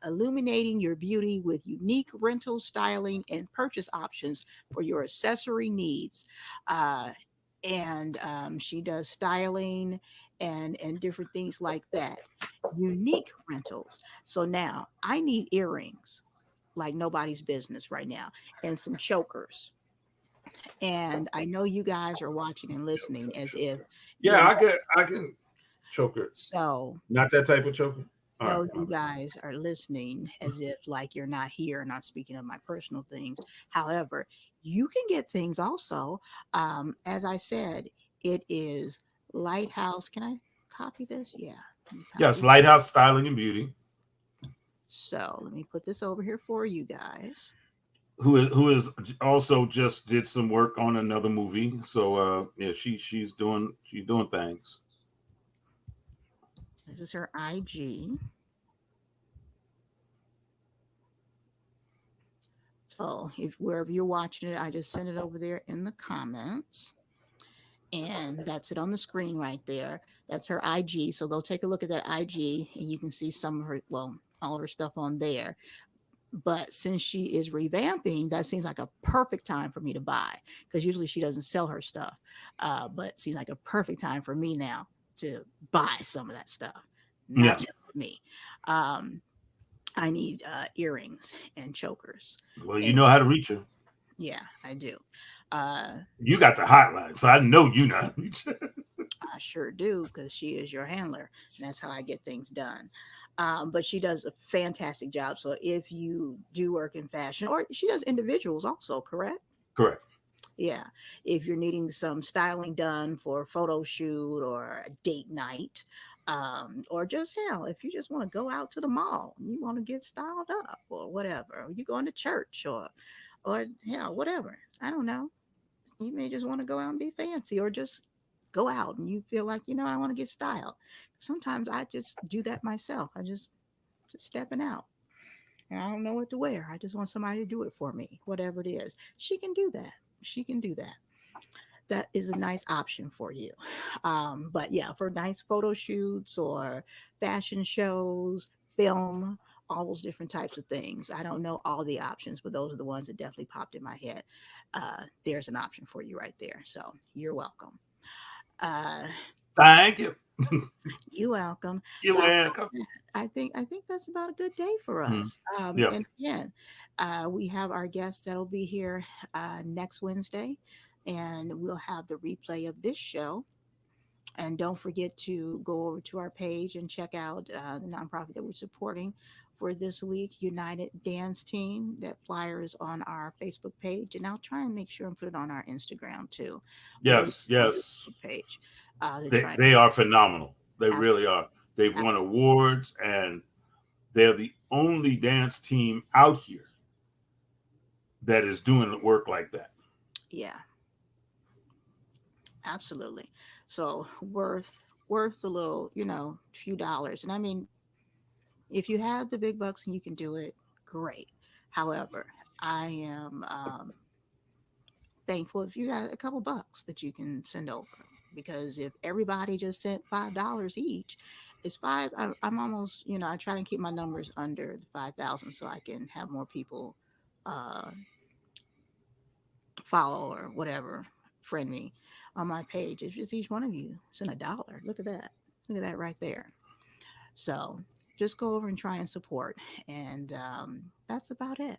Illuminating your beauty with unique rental, styling, and purchase options for your accessory needs. And she does styling and different things like that. Unique rentals. So now I need earrings. like nobody's business right now, and some chokers. And I know you guys are watching and listening as if you're Yeah, not. I can choker. So Not that type of choker. All right. know you guys are listening as if like you're not here, not speaking of my personal things. However, you can get things also. As I said, it is Lighthouse. Can I copy this? Yeah. Let me Yes, copy. Lighthouse Styling and Beauty, So let me put this over here for you guys. who is also just did some work on another movie. So yeah, she's doing things. This is her IG. So if wherever you're watching it, I just send it over there in the comments. And that's it on the screen right there. That's her IG. So they'll take a look at that IG and you can see some of her, well, all of her stuff on there. But since she is revamping, that seems like a perfect time for me to buy because usually she doesn't sell her stuff. But it seems like a perfect time for me now to buy some of that stuff. Yeah. Not just for me. I need earrings and chokers. Well, you And know how to reach her. yeah, I do. You got the hotline, so I know you know how to reach her. I sure do because she is your handler, and that's how I get things done. But she does a fantastic job. So if you do work in fashion, or she does individuals also, correct? Correct. Yeah. If you're needing some styling done for a photo shoot or a date night, or just hell, if you just want to go out to the mall and you want to get styled up or whatever, or you going to church or hell, whatever. I don't know. You may just want to go out and be fancy or just go out and you feel like, I want to get styled. Sometimes I just do that myself. I just stepping out. And I don't know what to wear. I just want somebody to do it for me, whatever it is. She can do that. She can do that. That is a nice option for you. But yeah, for nice photo shoots or fashion shows, film, all those different types of things. I don't know all the options, but those are the ones that definitely popped in my head. There's an option for you right there. So you're welcome. Uh, Thank you. you're welcome. You're So welcome. I think that's about a good day for Mhm. us. Yeah. And again, we have our guests that'll be here next Wednesday, and we'll have the replay of this show. And don't forget to go over to our page and check out the nonprofit that we're supporting for this week, United Dance Team. That flyer is on our Facebook page, and I'll try and make sure and put it on our Instagram too. But at least Yes, on the yes. Facebook page to They try. they are phenomenal. They Ab- really are. They've ab- won awards, and they're the only dance team out here that is doing work like that. yeah, absolutely. So worth a little, few dollars. And I mean, if you have the big bucks and you can do it, great. However, I am thankful if you got a couple bucks that you can send over. Because if everybody just sent $5 each, it's five. I'm almost, I try to keep my numbers under the 5,000 so I can have more people uh, follow or whatever, friend me on my page. If just each one of you send $1, look at that. Look at that right there. So just go over and try and support. And that's about it.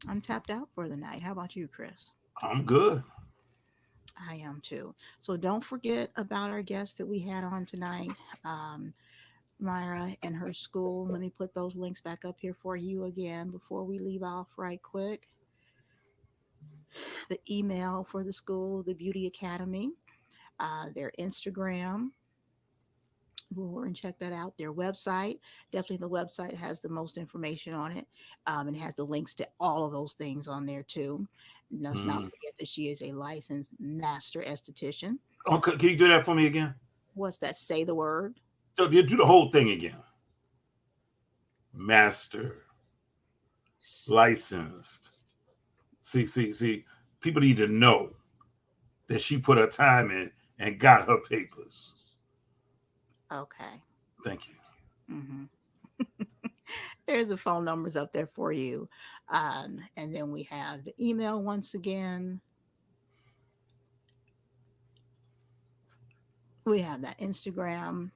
I'm tapped out for the night. How about you, Chris? I'm good. I am too. So don't forget about our guest that we had on tonight, um, Myra and her school. Let me put those links back up here for you again before we leave off right quick. The email for the school, the Beauty Academy, their Instagram. Go over and check that out. Their website, definitely the website has the most information on it, and has the links to all of those things on there too. Let's not Mhm. forget that she is a licensed master esthetician. Okay, can you do that for me again? What's that? Say the word. Do the whole thing again. Master, licensed. See. People need to know that she put her time in and got her papers. Okay. Thank you. hmm There's the phone numbers up there for you. And then we have the email once again. We have that Instagram.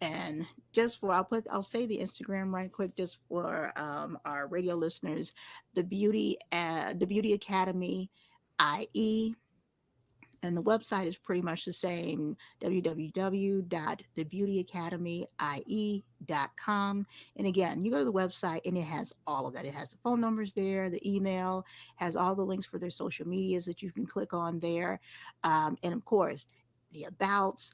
And I'll say the Instagram right quick, just for our radio listeners, the Beauty Academy IE. And the website is pretty much the same, www.thebeautyacademyie.com. And again, you go to the website and it has all of that. It has the phone numbers there, the email, has all the links for their social medias that you can click on there. And of course, the abouts,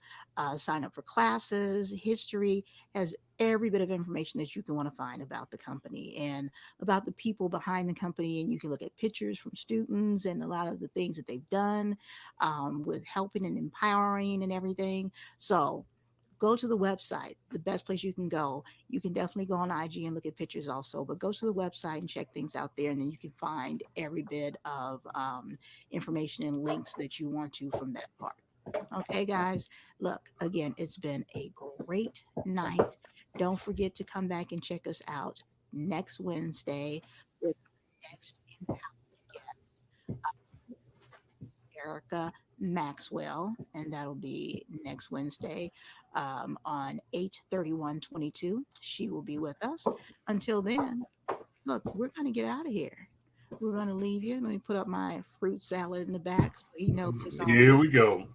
sign up for classes, history, has every bit of information that you can want to find about the company and about the people behind the company. And you can look at pictures from students and a lot of the things that they've done with helping and empowering and everything. So go to the website, the best place you can go. You can definitely go on IG and look at pictures also, but go to the website and check things out there. And then you can find every bit of information and links that you want to from that part. Okay, guys, look, again, it's been a great night. Don't forget to come back and check us out next Wednesday with our next empowerment guest, Erica Maxwell, and that'll be next Wednesday on 8/31/22. She will be with us. Until then, look, we're going to get out of here. We're going to leave you. Let me put up my fruit salad in the back so he knows it's on. Here we go.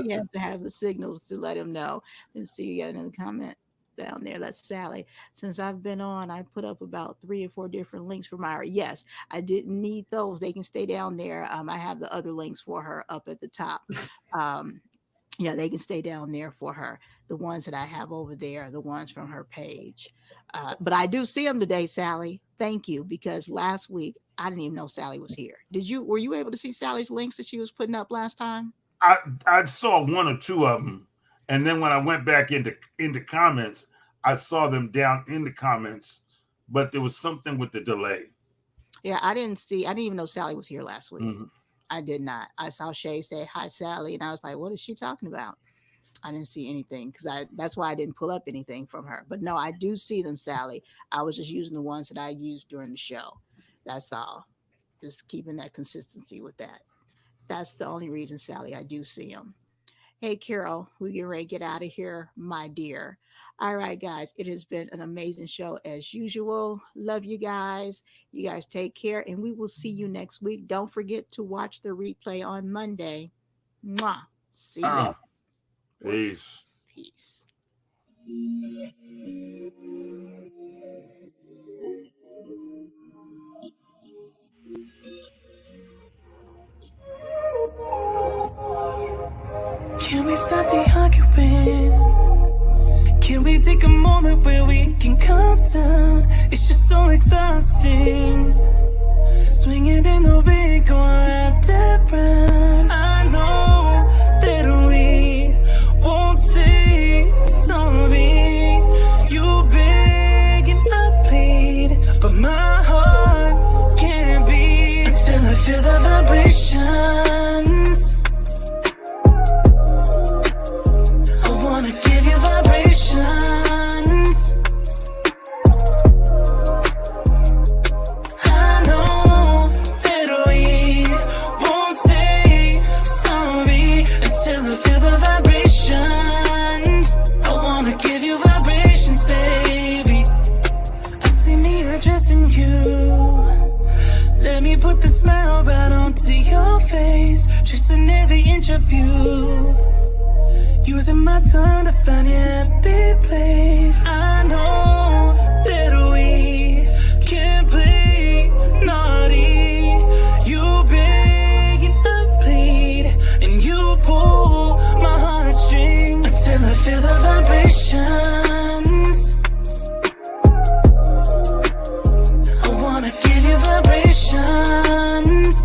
He has to have the signals to let him know. And see, you got another comment down there. That's Sally. Since I've been on, I put up about 3 or 4 different links for Myra. Yes, I didn't need those. They can stay down there. I have the other links for her up at the top. Yeah, they can stay down there for her. The ones that I have over there are the ones from her page. But I do see them today, Sally. Thank you, because last week I didn't even know Sally was here. Were you able to see Sally's links that she was putting up last time? I saw 1 or 2 of them, and then when I went back into comments, I saw them down in the comments, but there was something with the delay. Yeah, I didn't even know Sally was here last week. Mm-hmm. I did not. I saw Shay say hi, Sally, and I was like, what is she talking about? I didn't see anything that's why I didn't pull up anything from her. But no, I do see them, Sally. I was just using the ones that I used during the show. That's all. Just keeping that consistency with that. That's the only reason, Sally, I do see them. Hey, Carol, we get ready to get out of here, my dear. All right, guys, it has been an amazing show as usual. Love you guys. You guys take care, and we will see you next week. Don't forget to watch the replay on Monday. Mwah. See you later. Peace. Peace. Can we stop the arguing? Can we take a moment where we can calm down? It's just so exhausting. Swinging in the wind, going round and round. I know that we won't say sorry. You beg and I plead, but my heart can't beat until I feel the vibrations. I wanna give you vibrations. I know that we won't say sorry until I feel the vibrations. I wanna give you vibrations, baby. I see me addressing you. Let me put the smile right onto your face, tracing every inch of you. Using my tongue to find your happy place. I know that we can't play naughty. You beg and I plead, and you pull my heartstrings until I feel the vibrations. I wanna give you vibrations.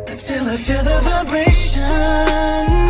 Until I feel the vibrations.